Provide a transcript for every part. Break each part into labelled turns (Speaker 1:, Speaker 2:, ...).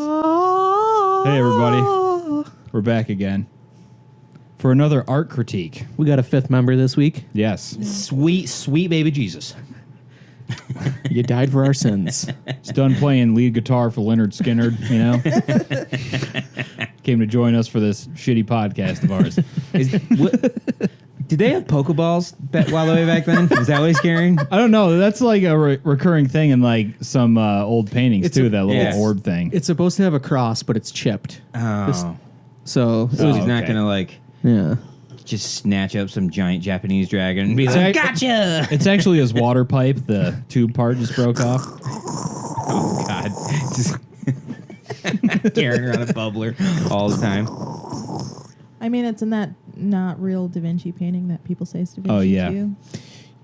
Speaker 1: Hey everybody, we're back again for another art critique.
Speaker 2: We got a fifth member this week.
Speaker 1: Yes,
Speaker 3: Sweet, sweet baby Jesus.
Speaker 2: You died for our sins.
Speaker 1: he's done playing lead guitar for Leonard Skinner, you know. Came to join us for this shitty podcast of ours.
Speaker 3: Did they have Pokeballs while the way back then? Is that what he's carrying?
Speaker 1: I don't know. That's like a recurring thing in like some old paintings too. That little orb thing.
Speaker 2: It's supposed to have a cross, but it's chipped.
Speaker 3: Oh.
Speaker 2: So
Speaker 3: He's not going to like just snatch up some giant Japanese dragon and be like, gotcha!
Speaker 1: It's actually his water pipe. The tube part just broke off.
Speaker 3: Oh, God. Just carrying around a bubbler all the time.
Speaker 4: I mean, it's in that not real Da Vinci painting that people say is Da Vinci.
Speaker 1: Oh, yeah.
Speaker 4: Too.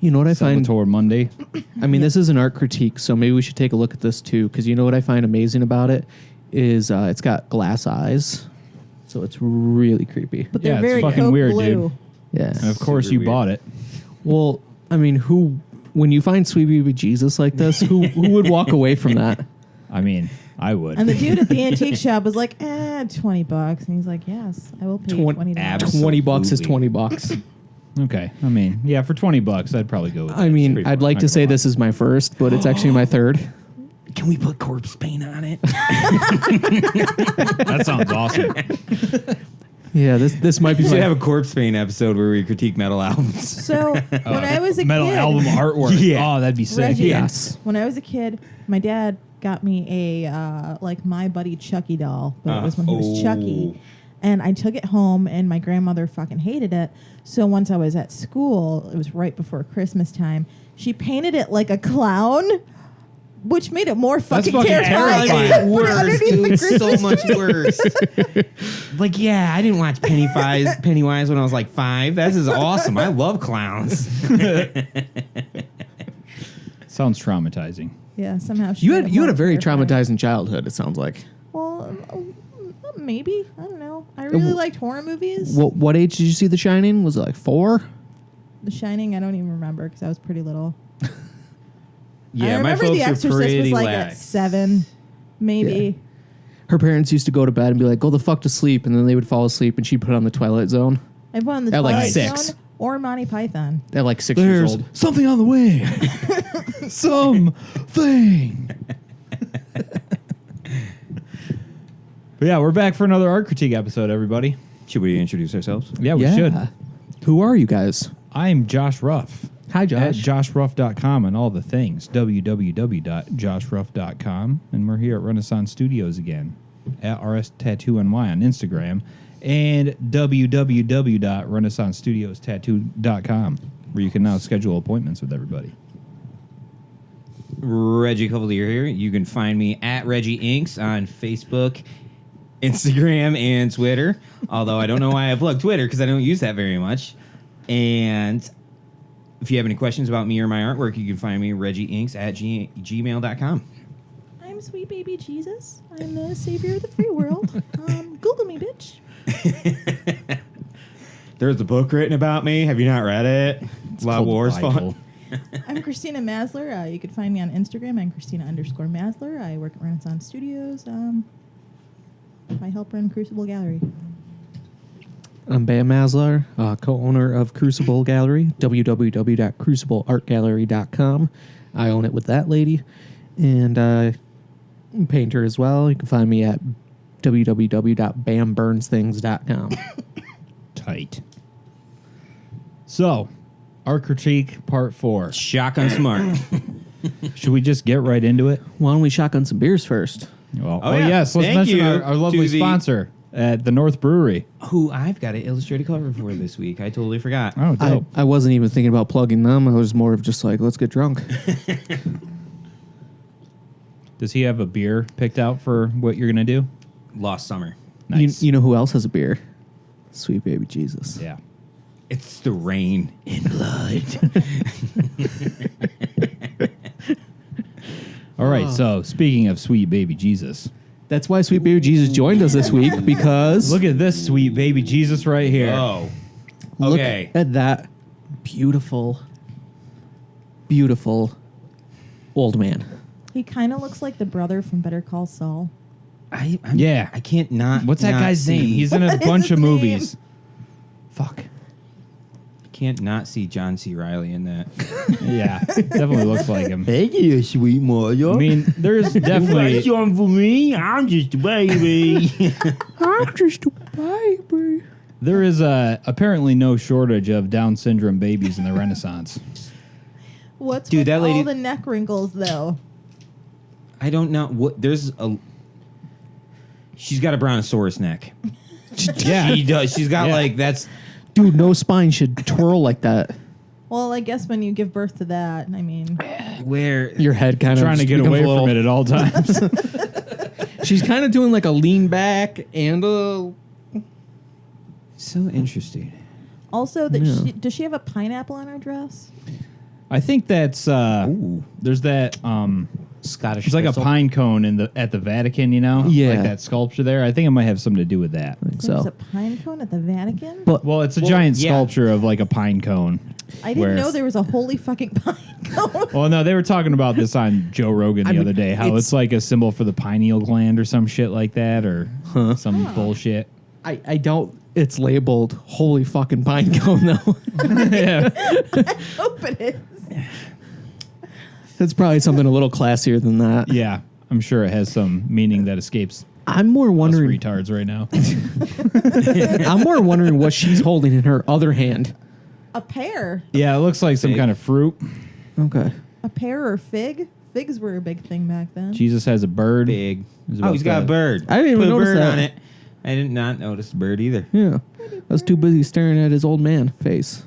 Speaker 2: You know what I find?
Speaker 1: Salvatore Monday.
Speaker 2: I mean, this is an art critique, so maybe we should take a look at this too. Because you know what I find amazing about it is it's got glass eyes, so it's really creepy.
Speaker 4: But they're
Speaker 1: Yeah, it's
Speaker 4: very
Speaker 1: fucking
Speaker 4: Coke
Speaker 1: weird,
Speaker 4: blue.
Speaker 1: dude.
Speaker 2: Yeah.
Speaker 1: And of course,
Speaker 3: Super
Speaker 1: you
Speaker 3: weird.
Speaker 1: bought it.
Speaker 2: Well, I mean, when you find Sweet Baby Jesus like this, who would walk away from that?
Speaker 1: I mean, I would.
Speaker 4: And the dude at the antique shop was like, $20. And he's like, yes, I will pay you $20.
Speaker 3: Absolutely.
Speaker 2: $20 is $20.
Speaker 1: Okay. I mean, yeah, for $20, I'd probably go with that.
Speaker 2: I mean,
Speaker 3: pretty
Speaker 2: I'd
Speaker 3: fun,
Speaker 2: like
Speaker 3: not
Speaker 2: to
Speaker 3: gonna
Speaker 2: say
Speaker 3: lie.
Speaker 2: this is my first, but it's actually my third.
Speaker 3: Can we put corpse paint on it?
Speaker 1: That sounds awesome.
Speaker 2: Yeah, this might be
Speaker 3: We should
Speaker 2: my
Speaker 3: have a corpse paint episode where we critique metal albums.
Speaker 4: So when I was a
Speaker 1: Metal
Speaker 4: kid,
Speaker 1: album artwork.
Speaker 3: Yeah.
Speaker 1: Oh, that'd be sick.
Speaker 4: Reggie,
Speaker 2: Yes.
Speaker 4: when I was a kid, my dad got me a like My Buddy Chucky doll, but it was when he was Chucky. And I took it home, and my grandmother fucking hated it. So once I was at school, it was right before Christmas time, she painted it like a clown, which made it more fucking
Speaker 1: fucking
Speaker 4: terrifying.
Speaker 1: terrifying.
Speaker 4: Put it underneath the
Speaker 3: Dude, so
Speaker 4: Christmas
Speaker 3: much
Speaker 4: tree.
Speaker 3: worse. Like, yeah, I didn't watch Pennywise when I was like 5. This is awesome. I love clowns.
Speaker 1: Sounds traumatizing.
Speaker 4: Yeah, somehow she
Speaker 2: you
Speaker 4: made
Speaker 2: had
Speaker 4: it
Speaker 2: you
Speaker 4: more
Speaker 2: had a very
Speaker 4: terrifying.
Speaker 2: traumatizing childhood. It sounds like.
Speaker 4: Well, maybe. I don't know. I really liked horror movies.
Speaker 2: What age did you see The Shining? Was it like 4?
Speaker 4: The Shining, I don't even remember because I was pretty little.
Speaker 3: Yeah,
Speaker 4: I
Speaker 3: my
Speaker 4: remember
Speaker 3: folks
Speaker 4: The
Speaker 3: were
Speaker 4: Exorcist
Speaker 3: pretty
Speaker 4: was like
Speaker 3: lax.
Speaker 4: at 7, maybe.
Speaker 2: Her parents used to go to bed and be like, "Go the fuck to sleep," and then they would fall asleep, and she'd put on the Twilight Zone
Speaker 4: I put on the
Speaker 2: At like
Speaker 4: Twilight
Speaker 2: 6.
Speaker 4: Zone or Monty Python.
Speaker 2: at like 6 years old.
Speaker 1: something on the way. Something. But yeah, we're back for another art critique episode, everybody.
Speaker 3: Should we introduce ourselves?
Speaker 1: Yeah, we should.
Speaker 2: Who are you guys?
Speaker 1: I'm Josh Ruff.
Speaker 2: Hi,
Speaker 1: At
Speaker 2: Josh.
Speaker 1: joshruff.com and all the things. www.joshruff.com. And we're here at Renaissance Studios again. At RS Tattoo NY on Instagram. And www.renaissancestudios.tattoo.com, where you can now schedule appointments with everybody.
Speaker 3: Reggie Cuvelier here. You can find me at Reggie Inks on Facebook, Instagram, and Twitter. Although I don't know why I plug Twitter because I don't use that very much. And if you have any questions about me or my artwork, you can find me ReggieInks at gmail.com.
Speaker 4: I'm Sweet Baby Jesus. I'm the savior of the free world. Google me, bitch.
Speaker 3: There's a book written about me. Have you not read it? It's a lot of
Speaker 1: called
Speaker 3: war's
Speaker 1: Bible.
Speaker 3: fun.
Speaker 4: I'm Christina Maslar. You can find me on Instagram. I'm Christina_Maslar. I work at Renaissance Studios. I help run Crucible Gallery.
Speaker 2: I'm Bam Maslar, co-owner of Crucible Gallery, www.crucibleartgallery.com. I own it with that lady. And I'm a painter as well. You can find me at www.bamburnsthings.com.
Speaker 1: Tight. So, art critique part 4.
Speaker 3: Shotgun Smart.
Speaker 1: Should we just get right into it?
Speaker 2: Why don't we shotgun some beers first?
Speaker 1: Well,
Speaker 3: Oh, yeah.
Speaker 1: yes. Let's
Speaker 3: Thank
Speaker 1: mention
Speaker 3: you
Speaker 1: our lovely
Speaker 3: to the-
Speaker 1: sponsor at the North Brewery.
Speaker 3: Who I've got an illustrated cover for this week. I totally forgot.
Speaker 1: Oh, dope.
Speaker 2: I wasn't even thinking about plugging them. I was more of just like, let's get drunk.
Speaker 1: Does he have a beer picked out for what you're going to do?
Speaker 3: Lost Summer.
Speaker 1: Nice.
Speaker 2: You know who else has a beer? Sweet Baby Jesus.
Speaker 1: Yeah.
Speaker 3: It's the rain in blood.
Speaker 1: All right, so speaking of sweet baby Jesus,
Speaker 2: That's why Sweet Baby Jesus joined us this week, because
Speaker 1: look at this sweet baby Jesus right here.
Speaker 3: Oh.
Speaker 2: look
Speaker 3: Okay.
Speaker 2: at that beautiful, beautiful old man.
Speaker 4: He kind of looks like the brother from Better Call Saul.
Speaker 1: Yeah.
Speaker 3: I can't not.
Speaker 1: What's that
Speaker 3: not
Speaker 1: guy's
Speaker 3: see-
Speaker 1: name? He's in a
Speaker 4: What is
Speaker 1: bunch
Speaker 4: his
Speaker 1: of
Speaker 4: name?
Speaker 1: movies. Fuck.
Speaker 3: Can't not see John C. Riley in that.
Speaker 1: Yeah, definitely looks like him.
Speaker 3: Hey, you sweet mother.
Speaker 1: I mean, there's definitely
Speaker 3: on for me. I'm just a baby.
Speaker 2: I'm just a baby.
Speaker 1: there is apparently no shortage of Down syndrome babies in the Renaissance.
Speaker 4: What's
Speaker 3: Dude,
Speaker 4: with
Speaker 3: that lady-
Speaker 4: all the neck wrinkles, though?
Speaker 3: I don't know what. There's a. She's got a brontosaurus neck.
Speaker 1: Yeah,
Speaker 3: She does. She's got
Speaker 1: Yeah.
Speaker 3: like that's.
Speaker 2: Dude, no spine should twirl like that.
Speaker 4: Well, I guess when you give birth to that, I mean,
Speaker 3: Where
Speaker 2: Your head kind of
Speaker 1: trying to get away from it at all times.
Speaker 2: She's kind of doing like a lean back and a.
Speaker 3: so interesting.
Speaker 4: also that
Speaker 2: Yeah.
Speaker 4: does she have a pineapple on her dress?
Speaker 1: I think that's
Speaker 3: Ooh.
Speaker 1: there's that
Speaker 3: Scottish.
Speaker 1: there's like a
Speaker 3: thistle.
Speaker 1: pine cone at the Vatican, you know?
Speaker 2: Yeah.
Speaker 1: Like that sculpture there. I think it might have something to do with that.
Speaker 4: There's
Speaker 2: So,
Speaker 4: a pine cone at the Vatican.
Speaker 2: but
Speaker 1: Well, it's a giant
Speaker 3: yeah.
Speaker 1: sculpture of like a pine cone.
Speaker 4: I didn't
Speaker 1: where-
Speaker 4: know there was a holy fucking pine cone.
Speaker 1: Well, no, they were talking about this on Joe Rogan the
Speaker 2: I mean,
Speaker 1: other day. How
Speaker 2: it's-
Speaker 1: it's like a symbol for the pineal gland or some shit like that, or some bullshit.
Speaker 2: I don't. It's labeled holy fucking pine cone though.
Speaker 1: Yeah,
Speaker 4: I hope it is.
Speaker 2: That's probably something a little classier than that.
Speaker 1: yeah. I'm sure it has some meaning that escapes
Speaker 2: I'm more
Speaker 1: us
Speaker 2: wondering.
Speaker 1: retards right now.
Speaker 2: I'm more wondering what she's holding in her other hand.
Speaker 4: A pear.
Speaker 1: Yeah, it looks like some
Speaker 3: Fig.
Speaker 1: kind of fruit.
Speaker 2: Okay.
Speaker 4: A pear or fig? Figs were a big thing back then.
Speaker 1: Jesus has a bird.
Speaker 3: Big.
Speaker 1: It's
Speaker 3: Oh,
Speaker 1: about
Speaker 3: he's got a
Speaker 1: that.
Speaker 3: bird.
Speaker 2: I didn't even
Speaker 3: Put a
Speaker 2: notice
Speaker 3: bird
Speaker 2: that.
Speaker 3: on it. I did not notice the bird either.
Speaker 2: Yeah. I was too busy staring at his old man face.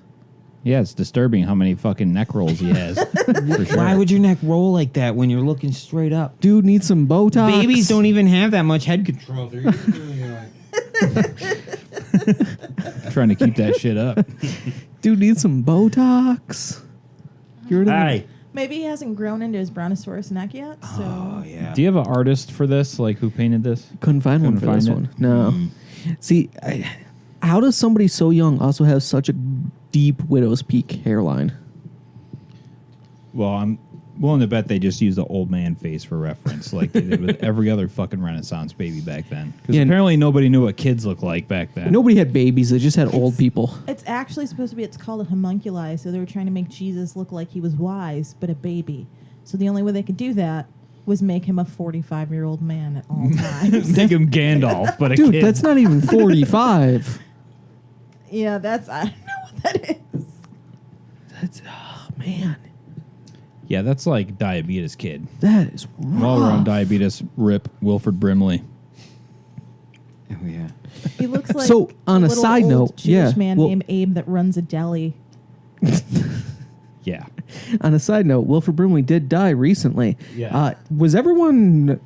Speaker 1: Yeah, it's disturbing how many fucking neck rolls he has. For sure.
Speaker 3: Why would your neck roll like that when you're looking straight up?
Speaker 2: Dude needs some Botox.
Speaker 3: Babies don't even have that much head control.
Speaker 1: trying to keep that shit up?
Speaker 2: Dude needs some Botox. Get rid of
Speaker 3: Hi.
Speaker 4: Maybe he hasn't grown into his brontosaurus neck yet. So
Speaker 3: Oh yeah.
Speaker 1: Do you have an artist for this? Like who painted this?
Speaker 2: Couldn't find one
Speaker 1: Couldn't
Speaker 2: for this
Speaker 1: find
Speaker 2: one. No. See, how does somebody so young also have such a deep widow's peak hairline?
Speaker 1: Well, I'm willing to bet they just used the old man face for reference, like they did with every other fucking Renaissance baby back then. Because
Speaker 2: Yeah,
Speaker 1: apparently nobody knew what kids looked like back then.
Speaker 2: Nobody had babies. They just had old people.
Speaker 4: it's actually supposed to be. It's called a homunculi. So they were trying to make Jesus look like he was wise, but a baby. So the only way they could do that was make him a 45-year-old man at all times.
Speaker 1: Think him Gandalf, but a
Speaker 2: Dude,
Speaker 1: kid.
Speaker 2: that's not even 45.
Speaker 4: Yeah, that's I don't know what that is.
Speaker 2: That's, oh, man.
Speaker 1: Yeah, that's like diabetes kid.
Speaker 2: That is rough.
Speaker 1: While we're on diabetes, rip Wilford Brimley.
Speaker 3: Oh yeah.
Speaker 4: He looks like
Speaker 2: So, on a
Speaker 4: little
Speaker 2: side
Speaker 4: old
Speaker 2: note,
Speaker 4: Jewish
Speaker 2: yeah,
Speaker 4: man
Speaker 2: well-
Speaker 4: named Abe that runs a deli.
Speaker 1: Yeah.
Speaker 2: On a side note, Wilford Brimley did die recently.
Speaker 1: Yeah.
Speaker 2: Was everyone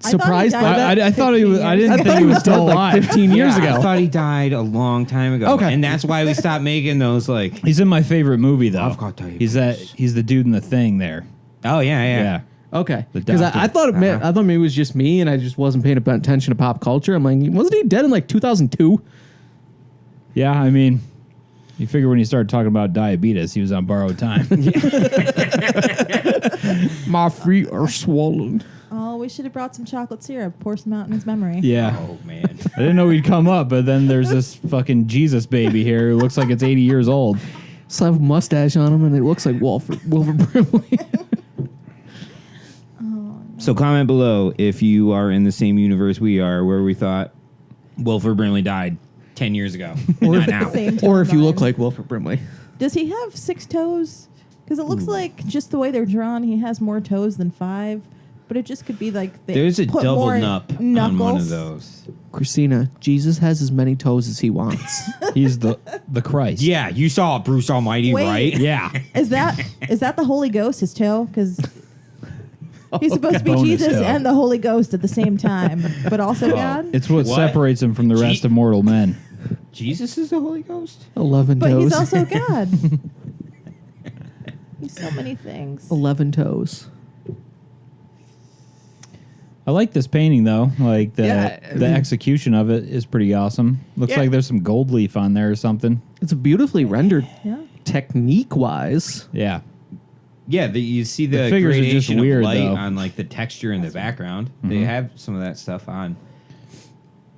Speaker 4: I thought he
Speaker 2: surprised
Speaker 4: died
Speaker 2: by
Speaker 4: about
Speaker 2: that?
Speaker 1: I thought he was. I
Speaker 4: 15
Speaker 1: didn't
Speaker 2: I
Speaker 1: think
Speaker 2: thought
Speaker 1: he was still
Speaker 2: dead
Speaker 1: alive.
Speaker 2: like 15 years
Speaker 3: Yeah,
Speaker 2: ago.
Speaker 3: I thought he died a long time ago.
Speaker 2: Okay.
Speaker 3: And that's why we stopped making those like.
Speaker 1: He's in my favorite movie though.
Speaker 3: I've got diabetes.
Speaker 1: He's the dude in the Thing there.
Speaker 3: Oh yeah, yeah.
Speaker 1: Yeah.
Speaker 2: Okay,
Speaker 1: The
Speaker 2: because
Speaker 1: doctor.
Speaker 2: I thought I thought maybe it was just me and I just wasn't paying attention to pop culture. I'm like, wasn't he dead in like 2002?
Speaker 1: Yeah, I mean, you figure when you started talking about diabetes, he was on borrowed time.
Speaker 2: My feet are swollen.
Speaker 4: Oh, we should have brought some chocolate syrup. Pour some out in his memory.
Speaker 1: Yeah.
Speaker 3: Oh man.
Speaker 1: I didn't know he'd come up, but then there's this fucking Jesus baby here who looks like it's 80 years old.
Speaker 2: Still have a mustache on him and it looks like Wilford Brimley.
Speaker 3: So comment below if you are in the same universe we are, where we thought Wilford Brimley died 10 years ago. Not now.
Speaker 4: Same
Speaker 2: Or if you look
Speaker 4: timeline.
Speaker 2: like Wilford Brimley.
Speaker 4: Does he have 6 toes? Because it looks like just the way they're drawn, he has more toes than 5. But it just could be like they
Speaker 3: There's a
Speaker 4: put
Speaker 3: double
Speaker 4: more
Speaker 3: nup on
Speaker 4: knuckles.
Speaker 3: one of those.
Speaker 2: Christina, Jesus has as many toes as he wants.
Speaker 1: He's the Christ.
Speaker 3: Yeah, you saw Bruce Almighty,
Speaker 4: Wait.
Speaker 3: right?
Speaker 1: Yeah.
Speaker 4: Is that the Holy Ghost, his toe? Because he's supposed to be
Speaker 1: Bonus
Speaker 4: Jesus
Speaker 1: toe.
Speaker 4: and the Holy Ghost at the same time, but also God.
Speaker 1: It's what,
Speaker 3: What?
Speaker 1: separates him from the rest of mortal men.
Speaker 3: Jesus is the Holy Ghost?
Speaker 2: 11
Speaker 4: But
Speaker 2: toes.
Speaker 4: he's also God. He's so many things.
Speaker 2: 11 toes.
Speaker 1: I like this painting though. Like the
Speaker 2: Yeah,
Speaker 1: the execution of it is pretty awesome. Looks
Speaker 2: Yeah.
Speaker 1: like there's some gold leaf on there or something.
Speaker 2: It's beautifully rendered
Speaker 4: Yeah.
Speaker 2: technique-wise.
Speaker 1: Yeah.
Speaker 3: Yeah, you see the
Speaker 1: figures are just
Speaker 3: gradation
Speaker 1: weird,
Speaker 3: of light
Speaker 1: though.
Speaker 3: on like the texture in the background. They have some of that stuff on.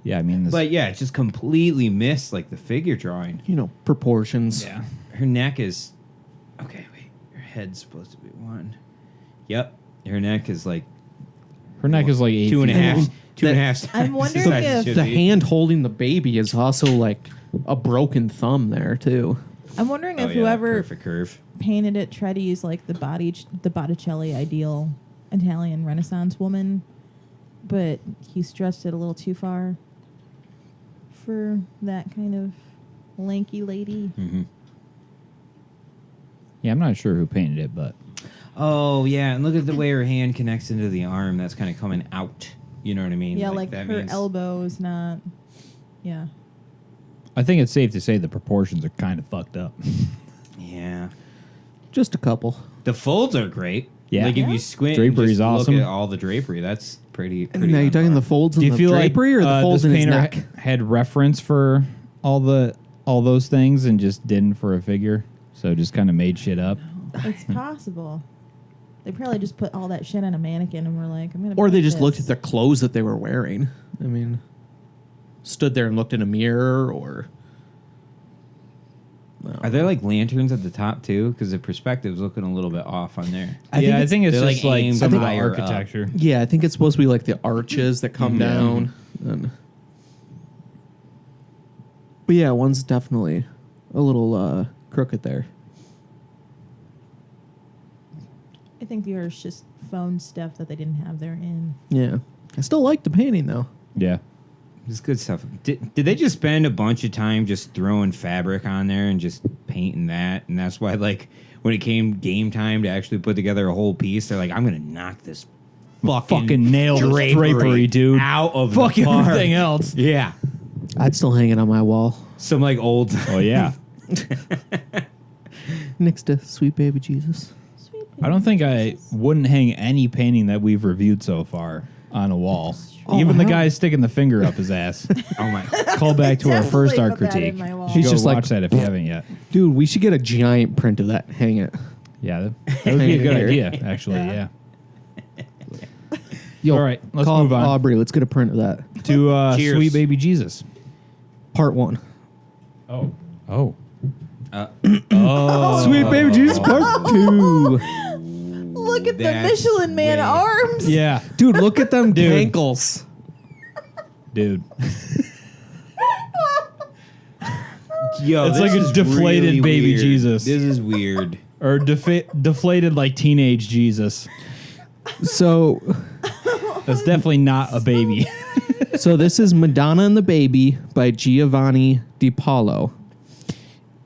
Speaker 1: Yeah, I mean, this,
Speaker 3: But yeah, it just completely missed like the figure drawing.
Speaker 2: You know, proportions.
Speaker 1: yeah.
Speaker 3: Her neck is okay. Wait, her head's supposed to be one. Yep, her neck is like
Speaker 1: Her neck is like 8
Speaker 3: two and a
Speaker 1: feet
Speaker 3: half.
Speaker 1: long.
Speaker 3: Two and a half.
Speaker 4: I'm wondering
Speaker 3: size it
Speaker 4: if
Speaker 3: should
Speaker 2: The
Speaker 3: be.
Speaker 2: hand holding the baby is also like a broken thumb there too.
Speaker 4: I'm wondering
Speaker 3: Oh,
Speaker 4: if
Speaker 3: yeah,
Speaker 4: whoever
Speaker 3: perfect curve.
Speaker 4: painted it tried to use like the Botticelli ideal Italian Renaissance woman, but he stretched it a little too far for that kind of lanky lady.
Speaker 3: Mm-hmm.
Speaker 1: Yeah, I'm not sure who painted it, but
Speaker 3: Oh yeah, and look at the way her hand connects into the arm. That's kind of coming out. You know what I mean?
Speaker 4: Yeah, like
Speaker 3: that
Speaker 4: her
Speaker 3: means-
Speaker 4: elbow is not. Yeah.
Speaker 1: I think it's safe to say the proportions are kind of fucked up.
Speaker 3: Yeah,
Speaker 2: Just a couple.
Speaker 3: the folds are great.
Speaker 1: Yeah.
Speaker 3: like if
Speaker 4: Yeah.
Speaker 3: you squint,
Speaker 1: Drapery's
Speaker 3: and just
Speaker 1: awesome.
Speaker 3: Look at all the drapery. That's pretty.
Speaker 2: Now you talking the folds
Speaker 1: Do
Speaker 2: in
Speaker 1: you
Speaker 2: the
Speaker 1: feel
Speaker 2: drapery
Speaker 1: like
Speaker 2: or the folds
Speaker 1: this
Speaker 2: in his
Speaker 1: painter
Speaker 2: neck?
Speaker 1: had reference for all those things and just didn't for a figure? So just kind of made shit up.
Speaker 4: It's possible. They probably just put all that shit on a mannequin and were like, I'm going to.
Speaker 2: Or they just looked at the clothes that they were wearing. I mean, stood there and looked in a mirror or.
Speaker 3: Are there like lanterns at the top too? Because the perspective's looking a little bit off on there.
Speaker 2: I think
Speaker 1: I
Speaker 2: it's-
Speaker 1: think it's
Speaker 3: they're,
Speaker 1: just
Speaker 3: like,
Speaker 1: like
Speaker 3: aimed
Speaker 1: some of the
Speaker 3: higher up.
Speaker 1: architecture.
Speaker 2: Yeah, I think it's supposed to be like the arches that come
Speaker 1: Yeah.
Speaker 2: down. But yeah, one's definitely a little crooked there.
Speaker 4: I think there's just phone stuff that they didn't have there in.
Speaker 2: Yeah. I still like the painting though.
Speaker 1: Yeah.
Speaker 3: It's good stuff. Did they just spend a bunch of time just throwing fabric on there and just painting that? And that's why, like, when it came game time to actually put together a whole piece, they're like, I'm going to knock this
Speaker 1: Fucking nail drapery, dude.
Speaker 3: out of
Speaker 1: Fuck
Speaker 3: the park.
Speaker 1: everything else.
Speaker 3: Yeah.
Speaker 2: I'd still hang it on my wall
Speaker 3: Some, like, old...
Speaker 1: Oh yeah.
Speaker 2: next to Sweet Baby Jesus.
Speaker 4: Sweet
Speaker 1: I don't think I
Speaker 4: Jesus.
Speaker 1: wouldn't hang any painting that we've reviewed so far on a wall.
Speaker 2: Oh,
Speaker 1: Even the
Speaker 2: hell.
Speaker 1: guy sticking the finger up his ass.
Speaker 3: Oh, my...
Speaker 1: Call back to our
Speaker 4: Definitely
Speaker 1: first art
Speaker 4: put that
Speaker 1: critique.
Speaker 4: in my wall.
Speaker 1: You should
Speaker 2: He's
Speaker 1: go
Speaker 2: just like-
Speaker 1: watch that if you haven't yet.
Speaker 2: Dude, we should get a giant print of that. Hang it.
Speaker 1: Yeah, that would be a good
Speaker 2: Here.
Speaker 1: idea, actually.
Speaker 4: Yeah.
Speaker 1: Yeah.
Speaker 2: Yo,
Speaker 1: All right, let's
Speaker 2: call
Speaker 1: move on.
Speaker 2: Aubrey. Let's get a print of that.
Speaker 1: To
Speaker 3: Cheers.
Speaker 1: Sweet Baby Jesus.
Speaker 2: Part 1.
Speaker 1: Oh. Oh.
Speaker 2: Sweet Baby Jesus Part 2.
Speaker 4: Look at the
Speaker 3: That's
Speaker 4: Michelin Man
Speaker 3: way-
Speaker 4: arms.
Speaker 1: Yeah,
Speaker 2: Dude, look at them
Speaker 1: Dude.
Speaker 2: ankles.
Speaker 1: dude.
Speaker 3: Yo,
Speaker 1: It's
Speaker 3: this
Speaker 1: like a
Speaker 3: is
Speaker 1: deflated
Speaker 3: really
Speaker 1: baby
Speaker 3: weird.
Speaker 1: Jesus.
Speaker 3: This is weird.
Speaker 1: Or deflated like teenage Jesus.
Speaker 2: So
Speaker 1: That's definitely not a baby.
Speaker 2: so this is Madonna and the Baby by Giovanni Di Paolo.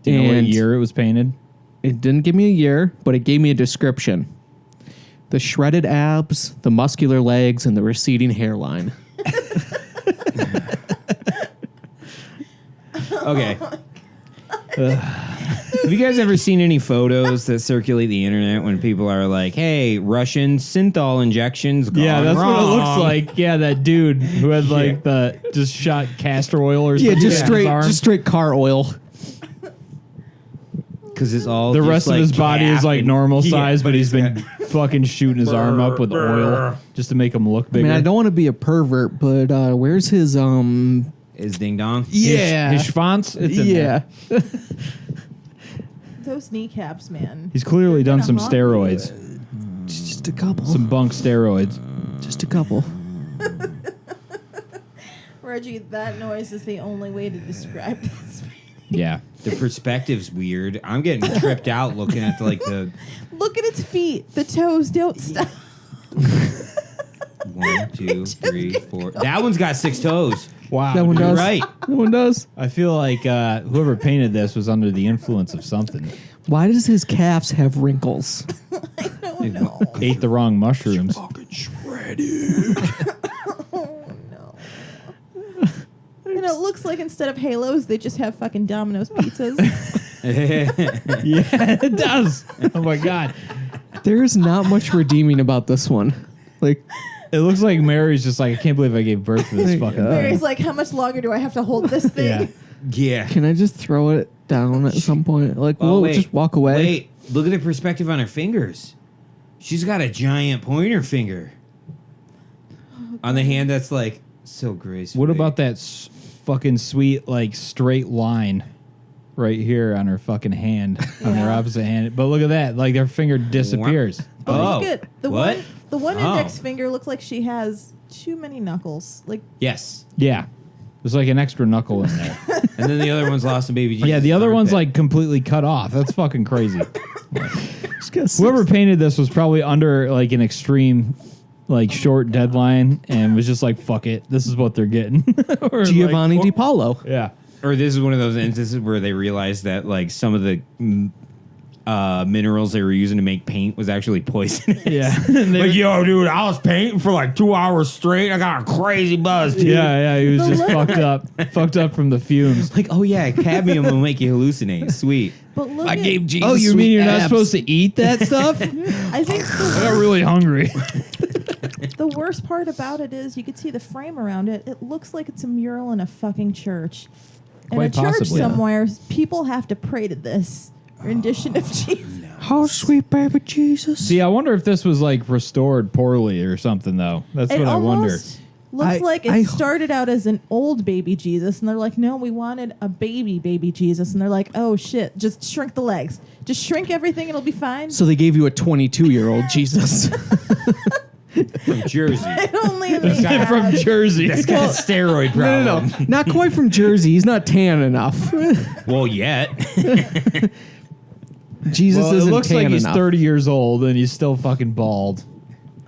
Speaker 1: Do you know what
Speaker 2: And
Speaker 1: year it was painted?
Speaker 2: it didn't give me a year, but it gave me a description. The shredded abs, the muscular legs, and the receding hairline.
Speaker 3: Okay. Have you guys ever seen any photos that circulate the internet when people are like, "Hey, Russian synthol injections gone
Speaker 1: Yeah, that's what it looks
Speaker 3: wrong."
Speaker 1: like. Yeah, that dude who had like the just shot castor oil or something.
Speaker 2: Yeah,
Speaker 1: in his arm.
Speaker 2: just straight car oil.
Speaker 3: Because it's all
Speaker 1: The
Speaker 3: just,
Speaker 1: rest of
Speaker 3: like,
Speaker 1: his body is
Speaker 3: calf
Speaker 1: like
Speaker 3: and-
Speaker 1: normal
Speaker 3: Yeah,
Speaker 1: size, but he's been fucking shooting his arm up with oil just to make him look
Speaker 2: I
Speaker 1: bigger.
Speaker 2: mean, I don't want to be a pervert, but where's his
Speaker 3: Is ding dong.
Speaker 2: Yeah.
Speaker 1: his schwanz, it's in there.
Speaker 2: yeah.
Speaker 4: Those kneecaps, man.
Speaker 1: He's clearly done some
Speaker 4: Kinda
Speaker 1: steroids,
Speaker 2: Just a couple.
Speaker 1: some bunk steroids.
Speaker 2: Just a couple.
Speaker 4: Reggie, that noise is the only way to describe this.
Speaker 1: Yeah,
Speaker 3: The perspective's weird. I'm getting tripped out looking at the
Speaker 4: Look at its feet. The toes don't stop.
Speaker 3: 1, 2, 3, 4. That one's got 6 toes.
Speaker 1: wow.
Speaker 2: That one
Speaker 1: dude.
Speaker 2: does.
Speaker 3: right.
Speaker 2: That one does.
Speaker 1: I feel like whoever painted this was under the influence of something.
Speaker 2: Why does his calves have wrinkles?
Speaker 1: Ate the wrong mushrooms.
Speaker 4: Oh, no. And it looks like instead of Halos, they just have fucking Domino's pizzas.
Speaker 1: Yeah, it does. Oh my god.
Speaker 2: There's not much redeeming about this one. Like,
Speaker 1: It looks like Mary's just like, I can't believe I gave birth to this fucking
Speaker 4: Mary's
Speaker 1: thing.
Speaker 4: like, how much longer do I have to hold this thing?
Speaker 1: Yeah.
Speaker 3: Yeah.
Speaker 2: Can I just throw it down at some point? Like,
Speaker 3: Oh,
Speaker 2: we'll
Speaker 3: wait.
Speaker 2: just walk away.
Speaker 3: Wait, look at the perspective on her fingers. She's got a giant pointer finger on the hand that's like so graceful.
Speaker 1: What about that fucking sweet, like, straight line right here on her fucking hand, on their
Speaker 4: Yeah.
Speaker 1: opposite hand? But look at that. Like, their finger disappears.
Speaker 4: Oh, look at the
Speaker 3: what?
Speaker 4: one
Speaker 3: Oh.
Speaker 4: index finger looks like she has too many knuckles. Like,
Speaker 3: Yes.
Speaker 1: Yeah. There's like an extra knuckle in there.
Speaker 3: And then the other one's lost in baby Jesus.
Speaker 1: Yeah, the other one's
Speaker 3: armpit.
Speaker 1: like completely cut off. That's fucking crazy.
Speaker 2: Just got
Speaker 1: Whoever painted this was probably under like an extreme, like short deadline and was just like, fuck it. This is what they're getting. Or
Speaker 2: Giovanni
Speaker 1: like,
Speaker 2: Di Paolo.
Speaker 1: yeah.
Speaker 3: Or this is one of those instances where they realized that like some of the minerals they were using to make paint was actually poisonous.
Speaker 1: Yeah. And they-
Speaker 3: Like, yo, dude, I was painting for like 2 hours straight. I got a crazy buzz, dude.
Speaker 1: yeah, he was
Speaker 4: The
Speaker 1: just
Speaker 4: look-
Speaker 1: fucked up from the fumes.
Speaker 3: Like, oh yeah, cadmium will make you hallucinate. Sweet.
Speaker 4: but look
Speaker 2: I
Speaker 4: at,
Speaker 2: gave Jesus.
Speaker 1: Oh, you
Speaker 2: sweet
Speaker 1: mean you're not
Speaker 2: abs.
Speaker 1: supposed to eat that stuff?
Speaker 4: I think
Speaker 1: I got really hungry.
Speaker 4: the worst part about it is you could see the frame around it. It looks like it's a mural in a fucking church. In
Speaker 1: Quite
Speaker 4: a church
Speaker 1: possibly.
Speaker 4: somewhere, people have to pray to this rendition of Jesus.
Speaker 2: Oh, sweet baby Jesus.
Speaker 1: See, I wonder if this was like restored poorly or something, though. That's
Speaker 4: It
Speaker 1: what I wonder.
Speaker 4: almost looks like it started out as an old baby Jesus, and they're like, no, we wanted a baby Jesus. And they're like, oh, shit, just shrink the legs. Just shrink everything, it'll be fine.
Speaker 2: So they gave you a 22-year-old Jesus.
Speaker 3: From Jersey.
Speaker 4: It only made that.
Speaker 1: From Jersey.
Speaker 3: That's got a steroid problem.
Speaker 2: No. Not quite from Jersey. He's not tan enough.
Speaker 3: Well, yet.
Speaker 2: Jesus
Speaker 1: Well, it
Speaker 2: isn't
Speaker 1: looks
Speaker 2: tan
Speaker 1: like he's
Speaker 2: enough.
Speaker 1: 30 years old and he's still fucking bald.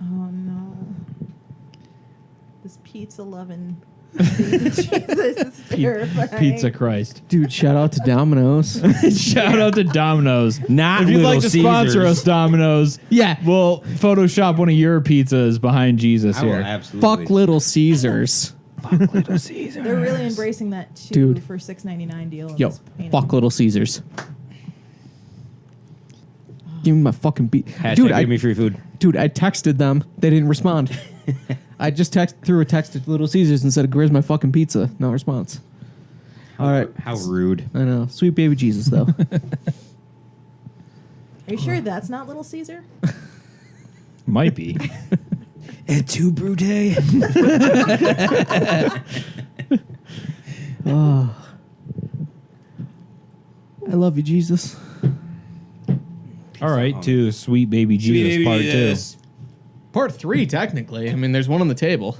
Speaker 4: Oh, no. This pizza loving baby Jesus is terrifying.
Speaker 1: Pizza Christ.
Speaker 2: Dude, shout out to Domino's.
Speaker 1: Shout out to Domino's.
Speaker 3: Not
Speaker 1: If you'd like
Speaker 3: Little
Speaker 1: to sponsor
Speaker 3: Caesars.
Speaker 1: us, Domino's,
Speaker 2: Yeah.
Speaker 1: we'll Photoshop one of your pizzas behind Jesus
Speaker 3: I will
Speaker 1: here.
Speaker 3: absolutely.
Speaker 2: Fuck Little Caesars.
Speaker 4: They're really embracing that, too,
Speaker 2: Dude.
Speaker 4: for $6.99 deal. in
Speaker 2: Yo,
Speaker 4: this painting.
Speaker 2: fuck Little Caesars. Give me my fucking beat.
Speaker 3: Hashtag
Speaker 2: Dude,
Speaker 3: give me free food.
Speaker 2: I texted them. They didn't respond. I just threw a text at Little Caesars and said, where's my fucking pizza? No response. All right.
Speaker 3: How rude.
Speaker 2: I know. Sweet baby Jesus, though.
Speaker 4: Are you sure that's not Little Caesar?
Speaker 1: Might be.
Speaker 3: Et tu, Brute?
Speaker 2: I love you, Jesus.
Speaker 1: All right, to Sweet Baby Jesus Part 2.
Speaker 2: Part 3, technically. I mean, there's one on the table.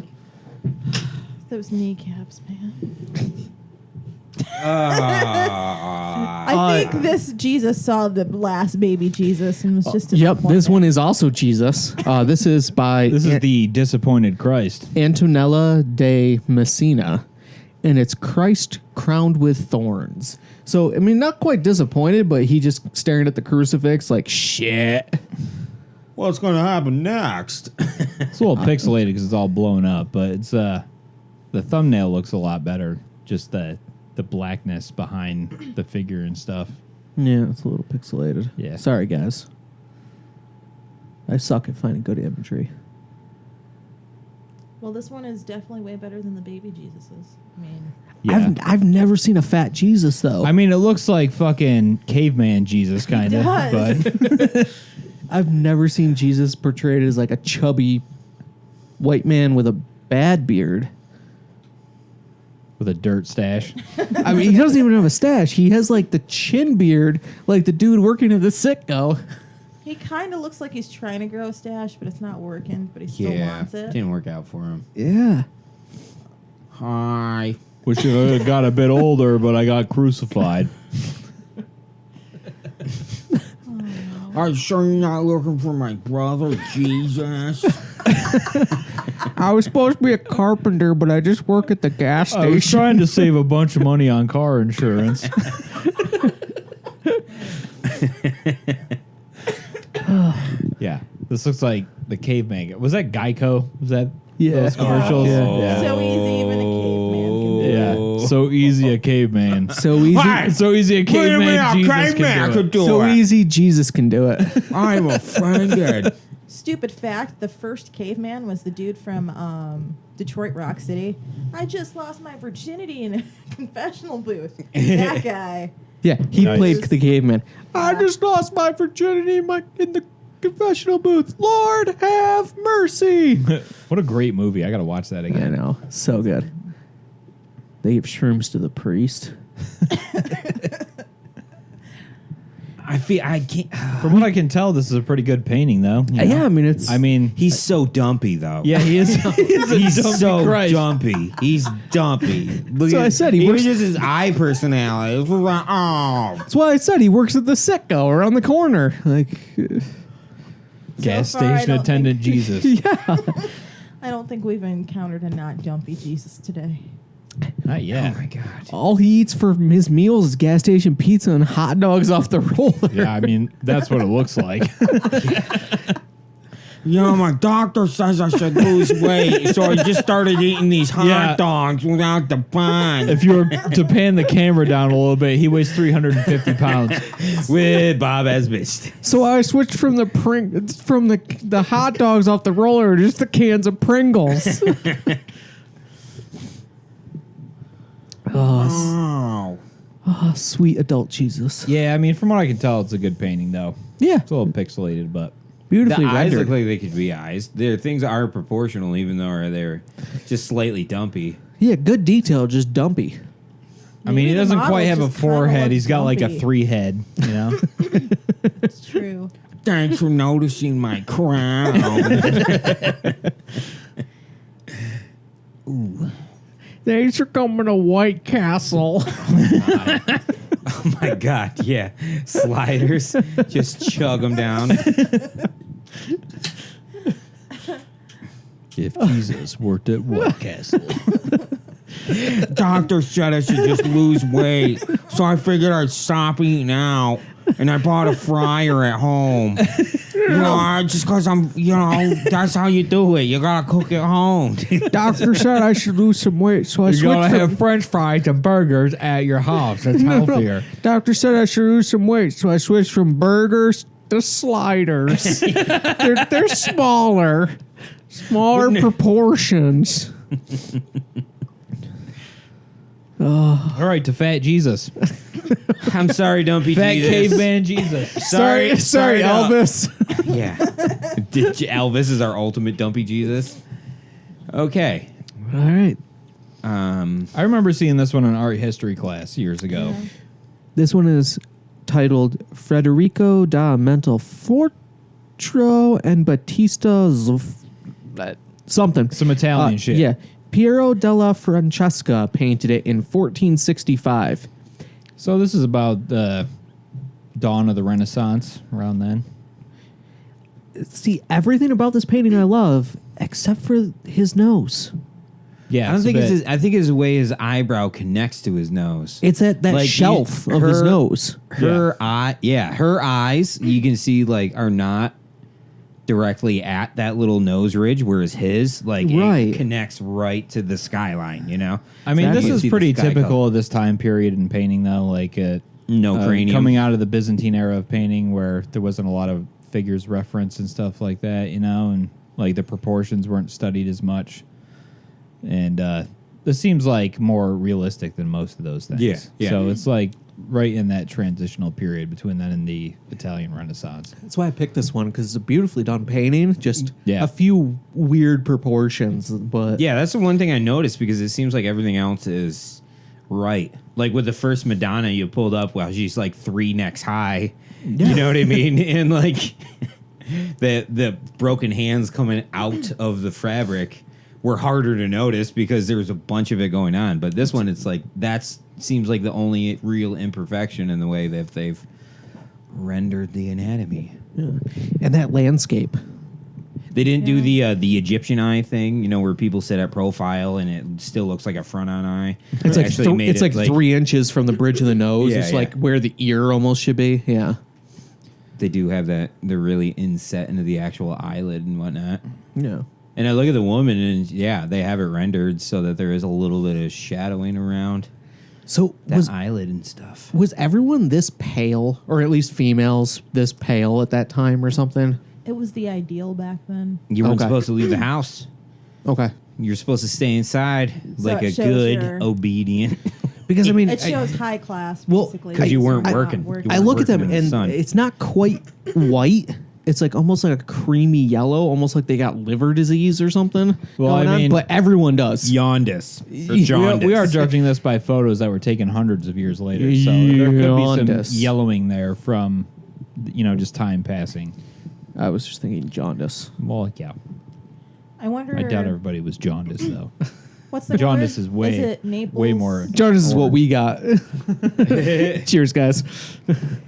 Speaker 4: Those kneecaps, man.
Speaker 3: Ah.
Speaker 4: I think this Jesus saw the last baby Jesus and was just
Speaker 2: Yep, this
Speaker 4: disappointed.
Speaker 2: one is also Jesus. This is by
Speaker 1: This is the disappointed Christ.
Speaker 2: Antonella de Messina, and it's Christ crowned with thorns. So, I mean, not quite disappointed, but he just staring at the crucifix like, shit.
Speaker 3: What's going to happen next?
Speaker 1: It's a little pixelated because it's all blown up, but it's the thumbnail looks a lot better. Just the blackness behind the figure and stuff.
Speaker 2: Yeah, it's a little pixelated.
Speaker 1: Yeah.
Speaker 2: Sorry, guys. I suck at finding good imagery.
Speaker 4: Well, this one is definitely way better than the baby Jesuses. I mean,
Speaker 1: Yeah.
Speaker 2: I've never seen a fat Jesus, though.
Speaker 1: I mean, it looks like fucking caveman Jesus, kind of.
Speaker 4: does.
Speaker 1: But
Speaker 2: I've never seen Jesus portrayed as like a chubby white man with a bad beard.
Speaker 1: with a dirt stash.
Speaker 2: I mean, he doesn't even have a stash. He has like the chin beard, like the dude working at the sicko.
Speaker 4: he kind of looks like he's trying to grow a stash, but it's not working. But he still wants it.
Speaker 3: Didn't work out for him.
Speaker 2: Yeah.
Speaker 3: Hi.
Speaker 1: Wish I got a bit older, but I got crucified.
Speaker 3: Are you sure you're not looking for my brother, Jesus?
Speaker 2: I was supposed to be a carpenter, but I just work at the gas
Speaker 1: I was
Speaker 2: station.
Speaker 1: trying to save a bunch of money on car insurance. Yeah, this looks like the caveman. Was that Geico? Was that
Speaker 2: Yeah.
Speaker 1: those commercials?
Speaker 2: Yeah.
Speaker 1: Yeah.
Speaker 4: So easy, even a caveman can do it.
Speaker 1: Yeah. So easy a caveman.
Speaker 2: So easy.
Speaker 3: Why?
Speaker 1: So easy a caveman. Jesus
Speaker 3: caveman
Speaker 1: can do
Speaker 3: could
Speaker 1: it.
Speaker 3: do
Speaker 2: So
Speaker 3: it.
Speaker 2: easy, Jesus can do it.
Speaker 3: I'm offended.
Speaker 4: Stupid fact, the first caveman was the dude from Detroit Rock City. I just lost my virginity in a confessional booth. That guy.
Speaker 2: Yeah, he
Speaker 1: Nice.
Speaker 2: played the caveman. I just lost my virginity in the confessional booth. Lord have mercy.
Speaker 1: What a great movie. I got to watch that
Speaker 2: I
Speaker 1: again.
Speaker 2: know. So good. They give shrooms to the priest.
Speaker 3: I can't.
Speaker 1: From what I can tell, this is a pretty good painting, though. you know?
Speaker 2: Yeah, I mean, it's...
Speaker 1: I mean,
Speaker 3: He's so dumpy though.
Speaker 1: yeah, he is.
Speaker 3: He's so
Speaker 1: Christ.
Speaker 3: dumpy. He's dumpy. Look
Speaker 2: So
Speaker 3: at-
Speaker 2: I said he
Speaker 3: even
Speaker 2: works-
Speaker 3: just his eye personality. It's like, oh,
Speaker 2: That's why I said he works at the Sitco around the corner. Like,
Speaker 1: Gas
Speaker 4: So far, I
Speaker 1: station
Speaker 4: don't
Speaker 1: attendant Jesus.
Speaker 2: yeah.
Speaker 4: I don't think we've encountered a not dumpy Jesus today.
Speaker 1: Not yet.
Speaker 3: oh my god.
Speaker 2: All he eats for his meals is gas station pizza and hot dogs off the roller.
Speaker 1: Yeah, I mean, that's what it looks like.
Speaker 3: You know, my doctor says I should lose weight, so I just started eating these hot
Speaker 1: Yeah.
Speaker 3: dogs without the bun.
Speaker 1: If you were to pan the camera down a little bit, he weighs 350 pounds.
Speaker 3: With Bob Esbist.
Speaker 2: So I switched from the hot dogs off the roller to just the cans of Pringles.
Speaker 3: Oh.
Speaker 2: Oh, sweet adult Jesus.
Speaker 1: Yeah, I mean, from what I can tell, it's a good painting, though.
Speaker 2: Yeah,
Speaker 1: It's a little pixelated, but
Speaker 3: The
Speaker 2: beautifully
Speaker 3: eyes
Speaker 2: rendered.
Speaker 3: look like they could be eyes. Their things are proportional, even though they're just slightly dumpy.
Speaker 2: Yeah, good detail, just dumpy.
Speaker 1: I mean, he
Speaker 4: Maybe the
Speaker 1: doesn't
Speaker 4: model
Speaker 1: quite have a
Speaker 4: just kinda
Speaker 1: forehead.
Speaker 4: looks
Speaker 1: He's got like a
Speaker 4: dumpy.
Speaker 1: 3 head, you know?
Speaker 4: It's true.
Speaker 3: Thanks for noticing my crown.
Speaker 2: Thanks for coming to White Castle.
Speaker 3: Oh my god, yeah. Sliders. Just chug them down.
Speaker 1: If Jesus worked at White Castle.
Speaker 3: Doctor said I should just lose weight, so I figured I'd stop eating out, and I bought a fryer at home. Just because that's how you do it. You gotta cook at home.
Speaker 2: Doctor said I should lose some weight, so I
Speaker 1: You
Speaker 2: switched
Speaker 1: gotta
Speaker 2: from...
Speaker 1: have French fries and burgers at your house. It's healthier.
Speaker 2: Doctor said I should lose some weight, so I switched from burgers to sliders. they're smaller proportions.
Speaker 1: All right, to Fat Jesus.
Speaker 3: I'm sorry, Dumpy
Speaker 1: Fat
Speaker 3: Jesus.
Speaker 1: caveman Jesus.
Speaker 2: Sorry,
Speaker 3: no.
Speaker 2: Elvis.
Speaker 3: Yeah. Elvis is our ultimate Dumpy Jesus. Okay.
Speaker 2: All right,
Speaker 1: I remember seeing this one in art history class years ago.
Speaker 2: this one is titled Federico da Montefortro and Battista something.
Speaker 1: Some Italian shit.
Speaker 2: Yeah. Piero della Francesca painted it in 1465.
Speaker 1: So this is about the dawn of the Renaissance, around then.
Speaker 2: See, everything about this painting I love, except for his nose.
Speaker 1: Yeah,
Speaker 3: I don't think
Speaker 1: a bit-
Speaker 3: I think it's the way his eyebrow connects to his nose.
Speaker 2: It's at that
Speaker 3: Like,
Speaker 2: shelf
Speaker 3: you-
Speaker 2: of his
Speaker 3: her-
Speaker 2: nose.
Speaker 3: Her eyes you can see like are not directly at that little nose ridge, whereas his
Speaker 2: Right.
Speaker 3: it connects right to the skyline. You know,
Speaker 1: I mean,
Speaker 2: Exactly.
Speaker 1: this
Speaker 3: You
Speaker 1: is
Speaker 3: see the
Speaker 1: pretty
Speaker 3: sky
Speaker 1: typical
Speaker 3: color.
Speaker 1: of this time period in painting, though. Like
Speaker 3: No cranium.
Speaker 1: coming out of the Byzantine era of painting, where there wasn't a lot of figures reference and stuff like that, you know, and like the proportions weren't studied as much. And this seems like more realistic than most of those things.
Speaker 3: Yeah, yeah.
Speaker 1: So it's like right in that transitional period between then and the Italian Renaissance.
Speaker 2: That's why I picked this one, because it's a beautifully done painting. Just
Speaker 1: Yeah.
Speaker 2: a few weird proportions, but
Speaker 3: Yeah, that's the one thing I noticed because it seems like everything else is right. Like with the first Madonna you pulled up, well, she's like 3 necks high. You know what I mean? And like the broken hands coming out of the fabric were harder to notice because there was a bunch of it going on. But this one, it's like seems like the only real imperfection in the way that they've rendered the anatomy.
Speaker 2: and that landscape.
Speaker 3: They didn't do the Egyptian eye thing, you know, where people sit at profile and it still looks like a front-on eye.
Speaker 2: It's
Speaker 3: They
Speaker 2: like
Speaker 3: actually made it
Speaker 2: 3 inches from the bridge of the nose.
Speaker 3: Yeah,
Speaker 2: it's
Speaker 3: yeah.
Speaker 2: like where the ear almost should be. Yeah,
Speaker 3: They do have that. They're really inset into the actual eyelid and whatnot.
Speaker 2: yeah.
Speaker 3: And I look at the woman, and yeah, they have it rendered so that there is a little bit of shadowing around
Speaker 2: So
Speaker 3: that eyelid and stuff.
Speaker 2: was everyone this pale, or at least females this pale at that time, or something?
Speaker 4: It was the ideal back then.
Speaker 3: You weren't
Speaker 2: Okay.
Speaker 3: supposed to leave the house.
Speaker 2: Okay.
Speaker 3: You're supposed to stay inside
Speaker 4: So
Speaker 3: like
Speaker 4: it
Speaker 3: a
Speaker 4: shows
Speaker 3: good,
Speaker 4: your-
Speaker 3: obedient.
Speaker 2: Because I mean,
Speaker 4: It shows high class,
Speaker 2: Well,
Speaker 4: basically.
Speaker 3: 'cause you weren't
Speaker 4: You're not
Speaker 3: working. You
Speaker 2: I
Speaker 3: weren't
Speaker 2: look at them
Speaker 3: working in the
Speaker 2: and
Speaker 3: sun.
Speaker 2: it's not quite white. It's like almost like a creamy yellow, almost like they got liver disease or something.
Speaker 1: Well,
Speaker 2: going
Speaker 1: I
Speaker 2: on,
Speaker 1: mean-
Speaker 2: but everyone does.
Speaker 3: Jaundice. Or
Speaker 2: We
Speaker 3: jaundice.
Speaker 1: We are judging this by photos that were taken hundreds of years later, so there could be
Speaker 2: Jaundice.
Speaker 1: some yellowing there from, just time passing.
Speaker 2: I was just thinking jaundice.
Speaker 1: Well, yeah,
Speaker 4: I wonder.
Speaker 1: I doubt everybody was jaundiced though.
Speaker 4: What's the
Speaker 1: Jaundice
Speaker 4: word?
Speaker 1: is way,
Speaker 4: it Naples?
Speaker 1: way more.
Speaker 2: Jaundice is what we got. Cheers, guys.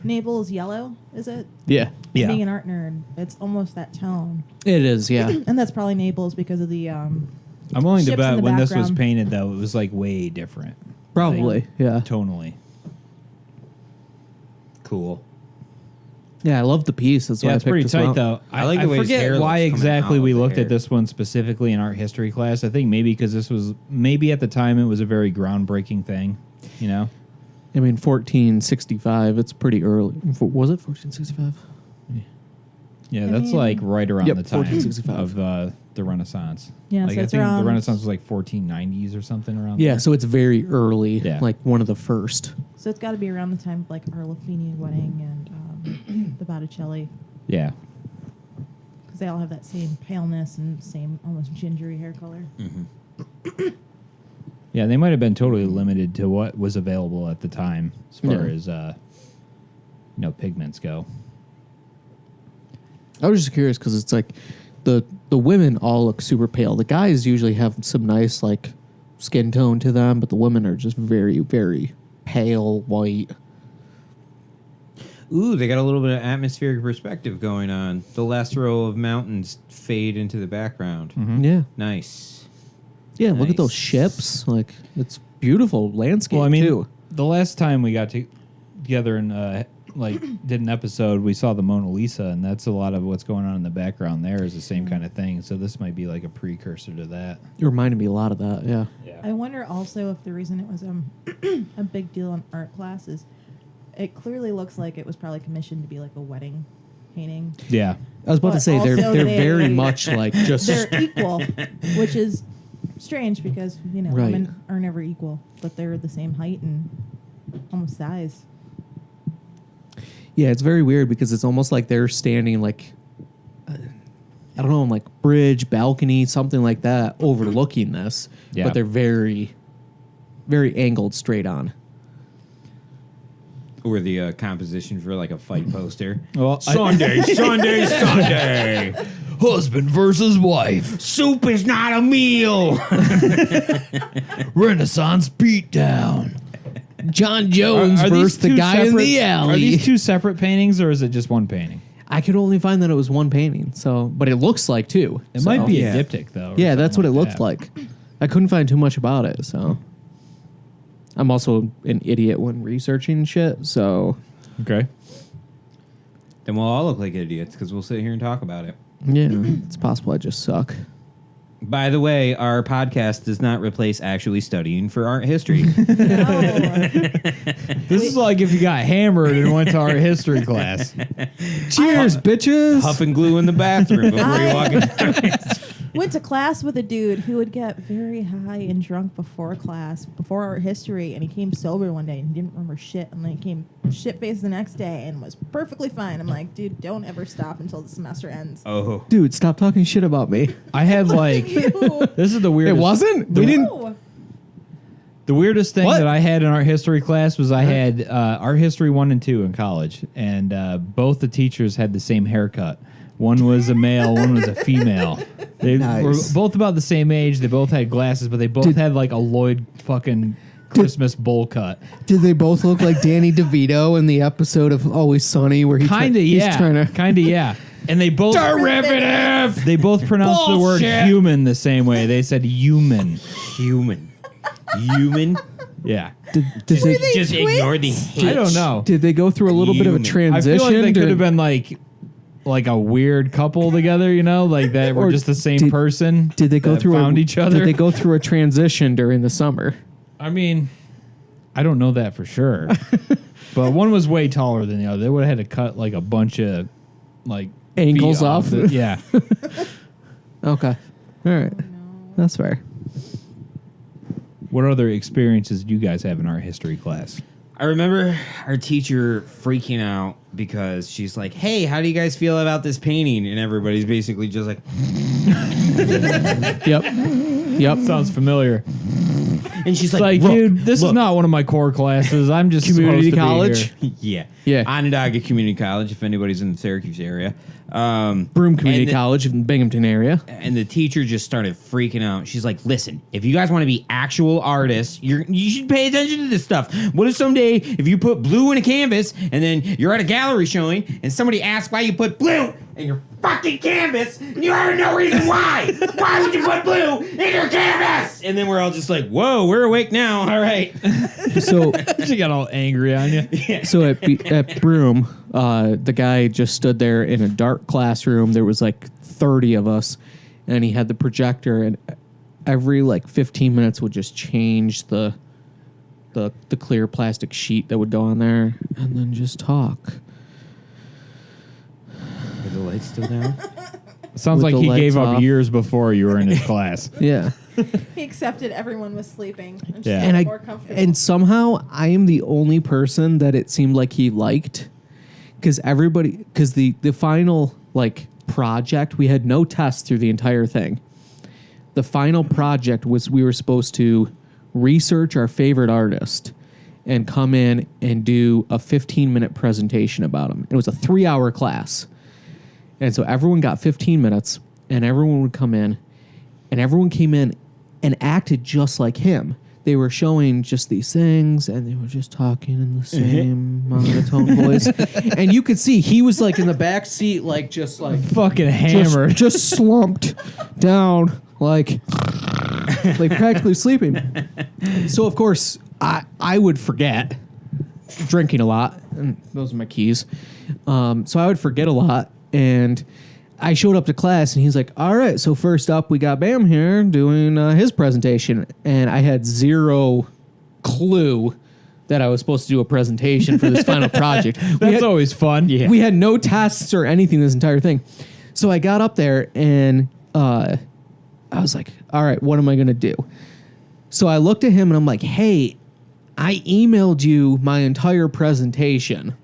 Speaker 4: Naples yellow, is it?
Speaker 2: Yeah,
Speaker 1: Yeah.
Speaker 4: Being an art nerd, it's almost that tone.
Speaker 2: it is. Yeah,
Speaker 4: And that's probably Naples because of the
Speaker 1: I'm willing to
Speaker 4: ships in
Speaker 1: bet
Speaker 4: the
Speaker 1: when this was
Speaker 4: background.
Speaker 1: painted though, it was like way different
Speaker 2: probably. Yeah,
Speaker 1: tonally.
Speaker 3: Cool.
Speaker 2: yeah. I love the piece. That's why
Speaker 1: Yeah,
Speaker 2: I
Speaker 1: it's
Speaker 2: picked
Speaker 1: pretty
Speaker 2: this
Speaker 1: tight
Speaker 2: one.
Speaker 1: though.
Speaker 3: I like the way his
Speaker 1: forget
Speaker 3: hair
Speaker 1: why
Speaker 3: looks coming
Speaker 1: exactly
Speaker 3: out
Speaker 1: we
Speaker 3: of the
Speaker 1: looked
Speaker 3: hair.
Speaker 1: at this one specifically in art history class. I think maybe because this was maybe at the time it was a very groundbreaking thing.
Speaker 2: I mean, 1465. It's pretty early. Was it 1465?
Speaker 1: Yeah,
Speaker 4: I
Speaker 1: that's
Speaker 4: mean-
Speaker 1: like right around
Speaker 2: Yep,
Speaker 1: the time
Speaker 2: 1465.
Speaker 1: of the Renaissance.
Speaker 4: Yeah,
Speaker 1: like
Speaker 4: so
Speaker 1: I
Speaker 4: it's
Speaker 1: think the
Speaker 4: around-
Speaker 1: Renaissance was like 1490s or something around.
Speaker 2: Yeah,
Speaker 1: there.
Speaker 2: so it's very early.
Speaker 1: Yeah.
Speaker 2: Like one of the first.
Speaker 4: So it's got to be around the time of like Arlofini's wedding and the Botticelli,
Speaker 1: yeah.
Speaker 4: because they all have that same paleness and same almost gingery hair color.
Speaker 1: Yeah, they might have been totally limited to what was available at the time as far
Speaker 2: Yeah.
Speaker 1: as pigments go.
Speaker 2: I was just curious because it's like the women all look super pale. The guys usually have some nice like skin tone to them, but the women are just very, very pale white.
Speaker 3: Ooh, they got a little bit of atmospheric perspective going on. The last row of mountains fade into the background.
Speaker 2: Yeah,
Speaker 3: Nice.
Speaker 2: yeah. Look at those
Speaker 3: Nice.
Speaker 2: ships. Like it's beautiful landscape.
Speaker 1: Well, I mean,
Speaker 2: too.
Speaker 1: the last time we got together and did an episode, we saw the Mona Lisa, and that's a lot of what's going on in the background. There is the same kind of thing. So this might be like a precursor to that.
Speaker 2: It reminded me a lot of that. Yeah.
Speaker 4: I wonder also if the reason it was a big deal in art classes, it clearly looks like it was probably commissioned to be like a wedding painting.
Speaker 1: Yeah.
Speaker 2: I was about to
Speaker 4: But
Speaker 2: say they're
Speaker 4: also
Speaker 2: very
Speaker 4: they-
Speaker 2: much like just
Speaker 4: They're equal, which is strange because
Speaker 2: Right.
Speaker 4: women are never equal, but they're the same height and almost size.
Speaker 2: yeah. It's very weird because it's almost like they're standing like I don't know, on like bridge, balcony, something like that, overlooking this.
Speaker 1: Yeah.
Speaker 2: But they're very, very angled straight on.
Speaker 3: Or the composition for like a fight poster.
Speaker 1: Well,
Speaker 3: Sunday, Sunday, Sunday.
Speaker 1: husband versus wife,
Speaker 3: Soup is not a meal.
Speaker 1: Renaissance beatdown.
Speaker 2: John Jones
Speaker 1: Are these
Speaker 2: versus the
Speaker 1: two
Speaker 2: guy in
Speaker 1: separate-
Speaker 2: the
Speaker 1: Are
Speaker 2: alley.
Speaker 1: these two separate paintings, or is it just one painting?
Speaker 2: I could only find that it was one painting, so but it looks like two.
Speaker 1: It
Speaker 2: so-
Speaker 1: might be
Speaker 3: yeah.
Speaker 1: a diptych, though. or
Speaker 2: Yeah, that's what it
Speaker 1: something
Speaker 2: looked
Speaker 1: that.
Speaker 2: like. I couldn't find too much about it, so I'm also an idiot when researching shit. So
Speaker 1: Okay.
Speaker 3: Then we'll all look like idiots because we'll sit here and talk about it.
Speaker 2: yeah, it's possible I just suck.
Speaker 3: By the way, our podcast does not replace actually studying for art history.
Speaker 4: No.
Speaker 1: This is like if you got hammered and went to art history class.
Speaker 2: Cheers, bitches.
Speaker 3: Huff and glue in the bathroom before you walk in.
Speaker 4: Went to class with a dude who would get very high and drunk before class, before art history, and he came sober one day and he didn't remember shit, and then he came shit faced the next day and was perfectly fine. I'm like, dude, don't ever stop until the semester ends.
Speaker 3: Oh.
Speaker 2: Dude, stop talking shit about me.
Speaker 1: I had like
Speaker 4: Ew.
Speaker 1: this is the
Speaker 2: It
Speaker 1: weirdest.
Speaker 2: wasn't. We didn't.
Speaker 4: No.
Speaker 1: The weirdest thing
Speaker 2: What?
Speaker 1: that I had in art history class was I had art history 1 and 2 in college, and both the teachers had the same haircut. One was a male, one was a female. They
Speaker 2: Nice.
Speaker 1: were both about the same age. They both had glasses, but they both had like a Lloyd fucking Christmas bowl cut.
Speaker 2: Did they both look like Danny DeVito in the episode of Always Sunny where
Speaker 1: Kinda,
Speaker 2: he's
Speaker 1: yeah.
Speaker 2: trying to
Speaker 1: Kinda, yeah. And they both
Speaker 3: Derivative!
Speaker 1: They both pronounced the word
Speaker 3: Bullshit.
Speaker 1: human the same way. They said human.
Speaker 3: Human. Human?
Speaker 1: Yeah.
Speaker 2: did they
Speaker 3: Just ignore the H.
Speaker 1: I don't know.
Speaker 2: did they go through a little bit of a
Speaker 3: Human.
Speaker 1: I
Speaker 2: transition?
Speaker 1: feel like they could
Speaker 2: during-
Speaker 1: have been like a weird couple together, like that were
Speaker 2: Or
Speaker 1: just the same
Speaker 2: did-
Speaker 1: person.
Speaker 2: Did they go
Speaker 1: that
Speaker 2: through
Speaker 1: found each other?
Speaker 2: Did they go through a transition during the summer?
Speaker 1: I mean, I don't know that for sure. But one was way taller than the other. They would have had to cut like a bunch of like
Speaker 2: Ankles
Speaker 1: feet
Speaker 2: off.
Speaker 1: Yeah.
Speaker 2: Okay. All right. That's fair.
Speaker 1: What other experiences do you guys have in art history class?
Speaker 3: I remember our teacher freaking out because she's like, "Hey, how do you guys feel about this painting?" And everybody's basically just like,
Speaker 2: Yep. Yep.
Speaker 1: Sounds familiar.
Speaker 3: and she's
Speaker 1: It's like,
Speaker 3: "Look,
Speaker 1: dude, this is
Speaker 3: look."
Speaker 1: not one of my core classes. I'm just
Speaker 2: Community
Speaker 1: supposed to be
Speaker 2: college?
Speaker 1: here.
Speaker 3: Yeah,
Speaker 2: Yeah.
Speaker 3: Onondaga Community College. If anybody's in the Syracuse area,
Speaker 2: Broome Community College in the Binghamton area.
Speaker 3: And the teacher just started freaking out. She's like, "Listen, if you guys want to be actual artists, you should pay attention to this stuff. What if someday if you put blue in a canvas and then you're at a gallery showing and somebody asks why you put blue in your fucking canvas and you have no reason why? Why would you put blue in your canvas?" And then we're all just like, "Whoa, we're awake now. All right."
Speaker 2: So
Speaker 1: She got all angry on you.
Speaker 2: So at Broome, the guy just stood there in a dark classroom. There was like 30 of us, and he had the projector, and every like 15 minutes would just change the clear plastic sheet that would go on there, and then just talk.
Speaker 3: Are the lights still down?
Speaker 1: Sounds
Speaker 2: With
Speaker 1: like
Speaker 2: the
Speaker 1: he
Speaker 2: lights
Speaker 1: gave up
Speaker 2: off.
Speaker 1: years before you were in his class.
Speaker 2: Yeah,
Speaker 4: He accepted everyone was sleeping. And just
Speaker 1: Yeah.
Speaker 4: made
Speaker 2: and
Speaker 4: it more comfortable.
Speaker 2: and somehow I am the only person that it seemed like he liked, because the final like project, we had no tests through the entire thing. The final project was we were supposed to research our favorite artist and come in and do a 15-minute presentation about him. It was a 3-hour class. And so everyone got 15 minutes, and everyone would come in, and everyone came in and acted just like him. They were showing just these things, and they were just talking in the same monotone voice. And you could see he was like in the back seat, like just like
Speaker 1: Fucking hammered.
Speaker 2: just slumped down, like practically sleeping. So of course I would forget, drinking a lot, and those are my keys. So I would forget a lot, and I showed up to class, and he's like, "All right, so first up, we got Bam here doing his presentation," and I had zero clue that I was supposed to do a presentation for this final project.
Speaker 1: That's always fun. Yeah.
Speaker 2: We had no tests or anything this entire thing. So I got up there, and I was like, all right, what am I going to do? So I looked at him, and I'm like, hey, I emailed you my entire presentation.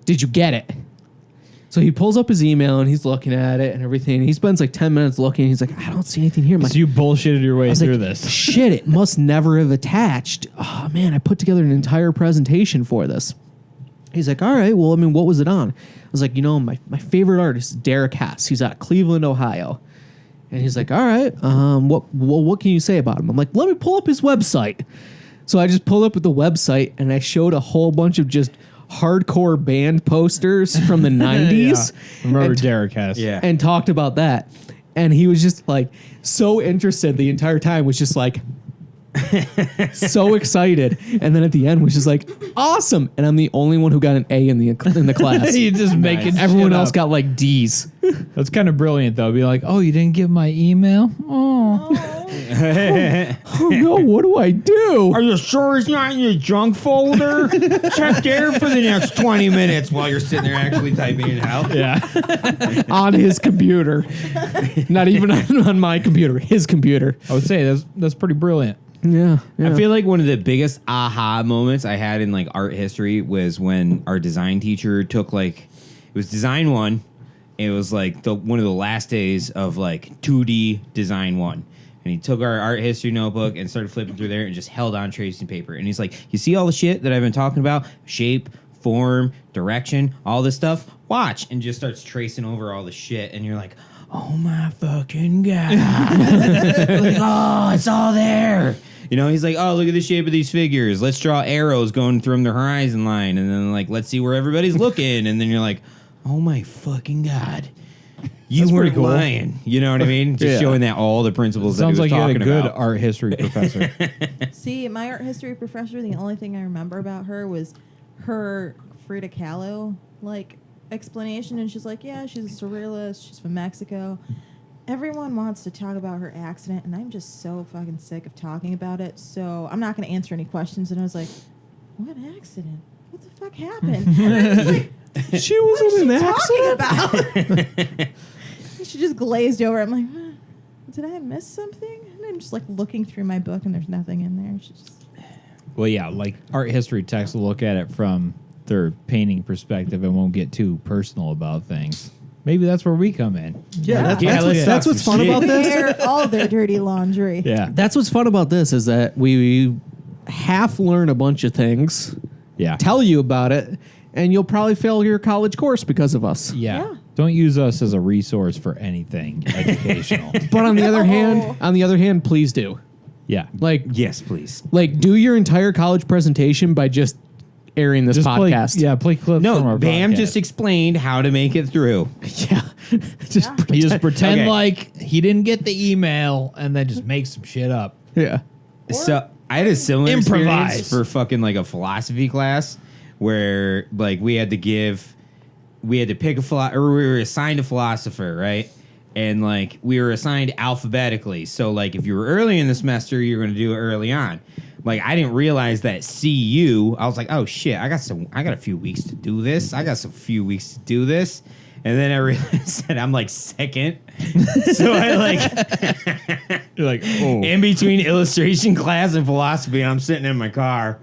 Speaker 2: Did you get it? So he pulls up his email, and he's looking at it and everything. He spends like 10 minutes looking. He's like, I don't see anything here.
Speaker 1: So you bullshitted your way
Speaker 2: I was
Speaker 1: through
Speaker 2: like,
Speaker 1: this.
Speaker 2: shit, it must never have attached. Oh, man, I put together an entire presentation for this. He's like, all right, well, I mean, what was it on? I was like, my favorite artist is Derek Hess. He's out of Cleveland, Ohio. And he's like, all right, what can you say about him? I'm like, let me pull up his website. So I just pulled up the website, and I showed a whole bunch of just hardcore band posters from the 90s.
Speaker 1: Yeah. Remember
Speaker 2: and
Speaker 1: Derek Hess.
Speaker 3: Yeah.
Speaker 2: and talked about that. And he was just like so interested the entire time, was just like so excited. And then at the end was just like, awesome. And I'm the only one who got an A in the class.
Speaker 1: You just making
Speaker 2: Everyone
Speaker 1: shit
Speaker 2: else
Speaker 1: up.
Speaker 2: got like D's.
Speaker 1: That's kind of brilliant, though. Be like, oh, you didn't get my email? Oh.
Speaker 2: Oh no, what do I do?
Speaker 3: Are you sure it's not in your junk folder? Check there for the next 20 minutes while you're sitting there actually typing it out.
Speaker 1: Yeah.
Speaker 2: On his computer. Not even on my computer, his computer.
Speaker 1: I would say that's pretty brilliant.
Speaker 2: Yeah.
Speaker 3: I feel like one of the biggest aha moments I had in like art history was when our design teacher took like, it was design 1. It was like one of the last days of like 2D design 1. And he took our art history notebook and started flipping through there and just held on tracing paper. And he's like, you see all the shit that I've been talking about? Shape, form, direction, all this stuff? Watch. And just starts tracing over all the shit. And you're like, oh my fucking God. Like, oh, it's all there. He's like, oh, look at the shape of these figures. Let's draw arrows going through the horizon line. And then, like, let's see where everybody's looking. And then you're like, oh my fucking God. You weren't
Speaker 1: pretty cool.
Speaker 3: lying. You know what I mean? Just showing that all the principles
Speaker 1: Sounds
Speaker 3: that
Speaker 1: like
Speaker 3: he
Speaker 1: you
Speaker 3: was
Speaker 1: had a
Speaker 3: talking
Speaker 1: good
Speaker 3: about.
Speaker 1: art history professor.
Speaker 4: See, my art history professor, the only thing I remember about her was her Frida Kahlo like explanation, and she's like, yeah, she's a surrealist, she's from Mexico. Everyone wants to talk about her accident, and I'm just so fucking sick of talking about it, so I'm not going to answer any questions. And I was like, what accident? What the fuck happened? And I was like,
Speaker 2: She was in an accident.
Speaker 4: Talking about? She just glazed over. I'm like, did I miss something? And I'm just like looking through my book, and there's nothing in there. She just.
Speaker 1: Well, yeah, like art history texts will look at it from their painting perspective and won't get too personal about things. Maybe that's where we come in.
Speaker 2: Yeah,
Speaker 3: let's
Speaker 2: that's
Speaker 3: talk
Speaker 2: what's
Speaker 3: some
Speaker 2: fun
Speaker 3: shit.
Speaker 2: about
Speaker 4: We
Speaker 2: this.
Speaker 4: air all their dirty laundry.
Speaker 1: Yeah.
Speaker 2: That's what's fun about this is that we half learn a bunch of things,
Speaker 1: Yeah.
Speaker 2: tell you about it, and you'll probably fail your college course because of us.
Speaker 1: Yeah.
Speaker 4: Yeah.
Speaker 1: Don't use us as a resource for anything educational.
Speaker 2: But on the other hand, please do.
Speaker 1: Yeah.
Speaker 3: Yes, please.
Speaker 2: Like do your entire college presentation by just airing this podcast.
Speaker 1: Play clips from
Speaker 3: No,
Speaker 1: our
Speaker 3: Bam
Speaker 1: podcast.
Speaker 3: just explained how to make it through.
Speaker 2: Yeah. Just
Speaker 4: Yeah.
Speaker 1: He just pretend
Speaker 3: Okay.
Speaker 1: like he didn't get the email and then just make some shit up.
Speaker 2: yeah.
Speaker 3: So I had a similar
Speaker 1: Improvise.
Speaker 3: experience for fucking like a philosophy class where like we had to pick or we were assigned a philosopher, right? And like we were assigned alphabetically. So like if you were early in the semester, you're going to do it early on. Like I didn't realize that CU. I was like, oh shit, I got a few weeks to do this. And then I realized that I'm like second. So I like
Speaker 1: You're like, oh,
Speaker 3: in between illustration class and philosophy, I'm sitting in my car.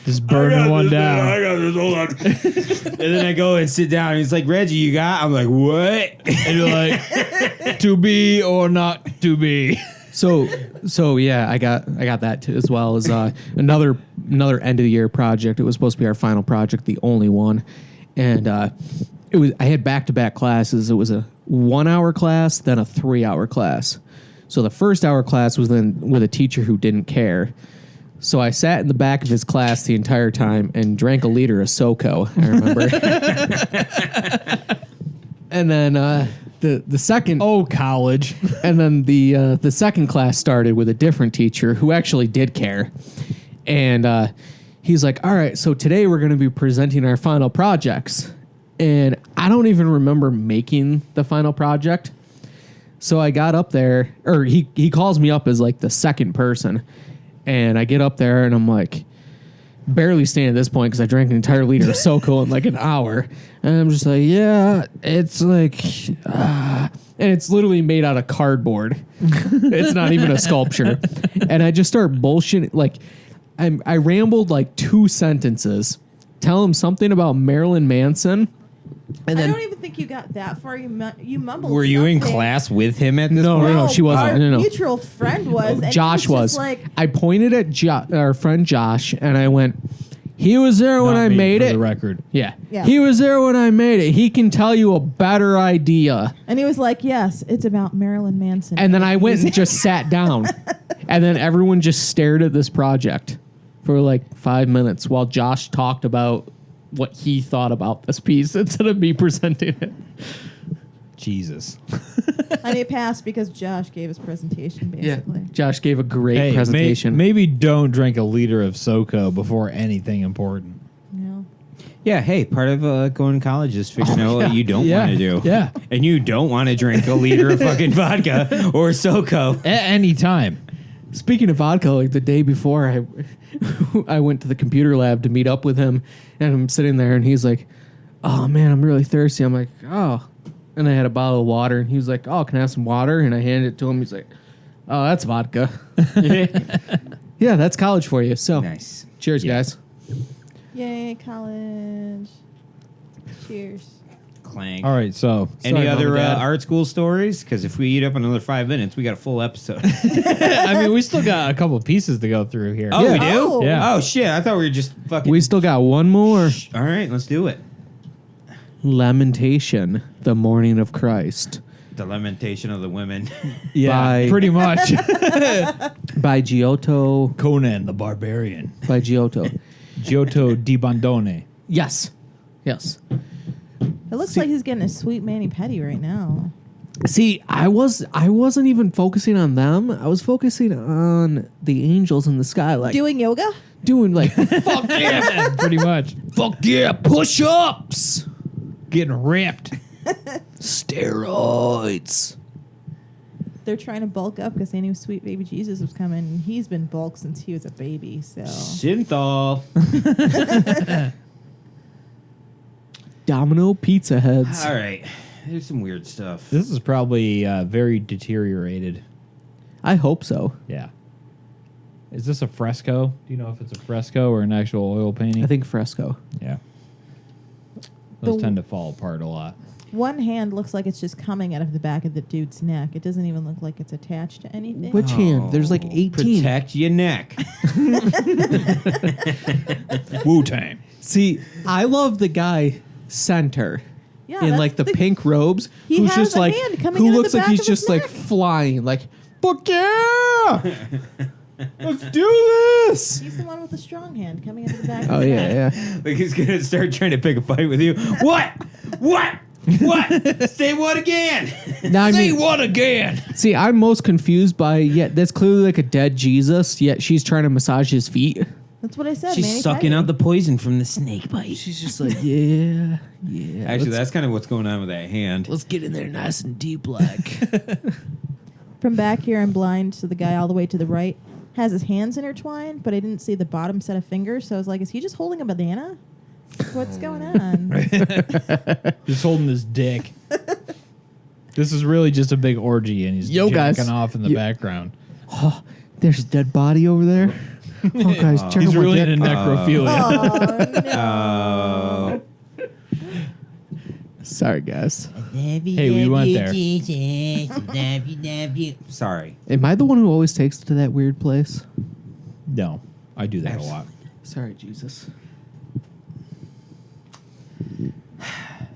Speaker 1: just burning one down.
Speaker 3: I got this, hold on. And then I go and sit down and he's like, Reggie, you got? I'm like, what?
Speaker 1: And you're like, to be or not to be.
Speaker 2: So yeah, I got that too, as well as another end of the year project. It was supposed to be our final project, the only one, and I had back-to-back classes. It was a 1 hour class, then a 3 hour class. So the first hour class was then with a teacher who didn't care. So I sat in the back of his class the entire time and drank a liter of SoCo, I remember. And then the second
Speaker 1: College.
Speaker 2: and then the second class started with a different teacher who actually did care. And he's like, all right, so today we're going to be presenting our final projects. And I don't even remember making the final project. So I got up there, or he calls me up as like the second person. And I get up there and I'm like, barely staying at this point because I drank an entire liter of SoCo in like an hour. And I'm just like, yeah, it's like, and it's literally made out of cardboard. It's not even a sculpture. And I just start bullshitting. Like, I rambled like 2 sentences, tell him something about Marilyn Manson. And
Speaker 4: I
Speaker 2: then
Speaker 4: don't even think you got that far. You mumbled.
Speaker 3: Were you in
Speaker 4: something.
Speaker 3: class with him at this
Speaker 2: No,
Speaker 3: point?
Speaker 2: no, she wasn't.
Speaker 4: Our
Speaker 2: No.
Speaker 4: mutual friend was. and
Speaker 2: Josh
Speaker 4: he was.
Speaker 2: was.
Speaker 4: Just like,
Speaker 2: I pointed at our friend Josh and I went, he was there when
Speaker 1: Not
Speaker 2: I
Speaker 1: me,
Speaker 2: made
Speaker 1: for
Speaker 2: it.
Speaker 1: the record.
Speaker 2: Yeah.
Speaker 4: Yeah.
Speaker 2: He was there when I made it. He can tell you a better idea.
Speaker 4: and he was like, "Yes, it's about Marilyn Manson."
Speaker 2: And then I went and just sat down. And then everyone just stared at this project for like 5 minutes while Josh talked about what he thought about this piece instead of me presenting it.
Speaker 1: Jesus.
Speaker 4: and he passed because Josh gave his presentation. Basically,
Speaker 2: Josh gave a great
Speaker 1: Hey,
Speaker 2: presentation.
Speaker 1: maybe don't drink a liter of SoCo before anything important.
Speaker 4: No.
Speaker 3: Yeah, hey, part of going to college is figuring out what you don't
Speaker 1: Yeah.
Speaker 3: want to do.
Speaker 1: Yeah.
Speaker 3: And you don't want to drink a liter of fucking vodka or SoCo.
Speaker 1: At any time.
Speaker 2: Speaking of vodka, like the day before, I went to the computer lab to meet up with him, and I'm sitting there, and he's like, "Oh man, I'm really thirsty." I'm like, "Oh," and I had a bottle of water, and he was like, "Oh, can I have some water?" And I handed it to him. He's like, "Oh, that's vodka." Yeah, that's college for you. So,
Speaker 3: Nice.
Speaker 2: cheers,
Speaker 3: Yeah.
Speaker 2: guys.
Speaker 4: Yay, college! Cheers.
Speaker 3: Clank.
Speaker 1: All right, so
Speaker 3: Any
Speaker 2: Sorry, Mom
Speaker 3: other
Speaker 2: and Dad.
Speaker 3: art school stories? Because if we eat up another 5 minutes, we got a full episode.
Speaker 1: I mean, we still got a couple pieces to go through here.
Speaker 3: Oh,
Speaker 2: Yeah.
Speaker 3: we do?
Speaker 4: Oh.
Speaker 1: Yeah.
Speaker 3: Oh, shit. I thought we were just fucking...
Speaker 2: We still got one more.
Speaker 3: All right, let's do it.
Speaker 2: Lamentation, the morning of Christ,
Speaker 3: The lamentation of the women.
Speaker 1: Yeah,
Speaker 2: By-
Speaker 1: pretty much.
Speaker 2: by Giotto.
Speaker 1: Conan the Barbarian.
Speaker 2: By Giotto.
Speaker 1: Giotto di Bondone.
Speaker 2: Yes. Yes.
Speaker 4: It looks like he's getting a sweet mani pedi right now.
Speaker 2: See, I wasn't even focusing on them. I was focusing on the angels in the sky, like
Speaker 4: Doing yoga?
Speaker 2: doing like fuck yeah,
Speaker 1: Pretty much.
Speaker 2: fuck yeah, push-ups,
Speaker 1: Getting ripped.
Speaker 2: steroids.
Speaker 4: They're trying to bulk up because they knew sweet baby Jesus was coming. And he's been bulked since he was a baby. So
Speaker 3: Synthol.
Speaker 2: Domino pizza heads.
Speaker 3: All right. There's some weird stuff.
Speaker 1: This is probably very deteriorated.
Speaker 2: I hope so.
Speaker 1: Yeah. Is this a fresco? Do you know if it's a fresco or an actual oil painting?
Speaker 2: I think fresco.
Speaker 1: Yeah. Those
Speaker 4: The-
Speaker 1: tend to fall apart a lot.
Speaker 4: One hand looks like it's just coming out of the back of the dude's neck. It doesn't even look like it's attached to anything.
Speaker 2: Which hand? There's like 18.
Speaker 3: Protect your neck.
Speaker 1: Wu-Tang.
Speaker 2: See, I love the guy center
Speaker 4: Yeah,
Speaker 2: in
Speaker 4: that's
Speaker 2: like the pink robes,
Speaker 4: He
Speaker 2: who's
Speaker 4: has
Speaker 2: just
Speaker 4: a
Speaker 2: like
Speaker 4: hand coming
Speaker 2: who
Speaker 4: out of
Speaker 2: looks
Speaker 4: the
Speaker 2: like
Speaker 4: back
Speaker 2: he's
Speaker 4: of his
Speaker 2: just like
Speaker 4: neck.
Speaker 2: flying, like fuck yeah, let's do this.
Speaker 4: He's the one with the strong hand coming out of the back.
Speaker 2: Oh
Speaker 4: of his
Speaker 2: yeah,
Speaker 4: neck.
Speaker 2: yeah.
Speaker 3: Like he's gonna start trying to pick a fight with you. What? What? What? Say what again?
Speaker 2: Now I mean,
Speaker 1: what again?
Speaker 2: see, I'm most confused by that's clearly like a dead Jesus, yet she's trying to massage his feet.
Speaker 4: That's what I said.
Speaker 3: She's
Speaker 4: Manny
Speaker 3: sucking
Speaker 4: Pacquiao.
Speaker 3: out the poison from the snake bite.
Speaker 2: She's just like, yeah, yeah.
Speaker 3: Actually, that's kind of what's going on with that hand.
Speaker 2: let's get in there nice and deep, like.
Speaker 4: From back here, I'm blind, so the guy all the way to the right has his hands intertwined, but I didn't see the bottom set of fingers, so I was like, is he just holding a banana? What's going on?
Speaker 1: Just holding his dick. This is really just a big orgy, and he's
Speaker 2: Yo, guys.
Speaker 1: jacking off in the background.
Speaker 2: Oh, there's a dead body over there. Oh, guys, check
Speaker 1: He's
Speaker 2: out my
Speaker 1: really
Speaker 2: dead
Speaker 1: into necrophilia.
Speaker 4: Oh, no.
Speaker 2: Sorry, guys.
Speaker 1: Hey, we went there.
Speaker 3: Sorry.
Speaker 2: Am I the one who always takes it to that weird place?
Speaker 1: No, I do that a lot.
Speaker 2: Sorry, Jesus.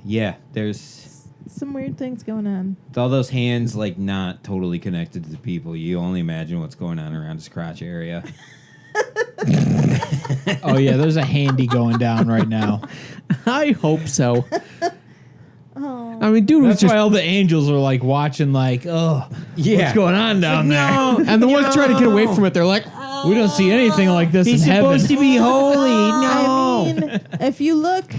Speaker 3: Yeah, there's
Speaker 4: Some weird things going on.
Speaker 3: all those hands like not totally connected to the people. You only imagine what's going on around his crotch area.
Speaker 1: Oh yeah, there's a handy going down right now.
Speaker 2: I hope so.
Speaker 4: Oh,
Speaker 2: I mean, dude was
Speaker 1: That's
Speaker 2: just.
Speaker 1: why all the angels are like watching, like, oh,
Speaker 3: Yeah.
Speaker 1: what's going on down there?
Speaker 2: And the ones trying to get away from it, they're like,
Speaker 1: We don't see anything like this
Speaker 3: He's
Speaker 1: in heaven.
Speaker 3: supposed to be holy. No.
Speaker 4: I mean, if you look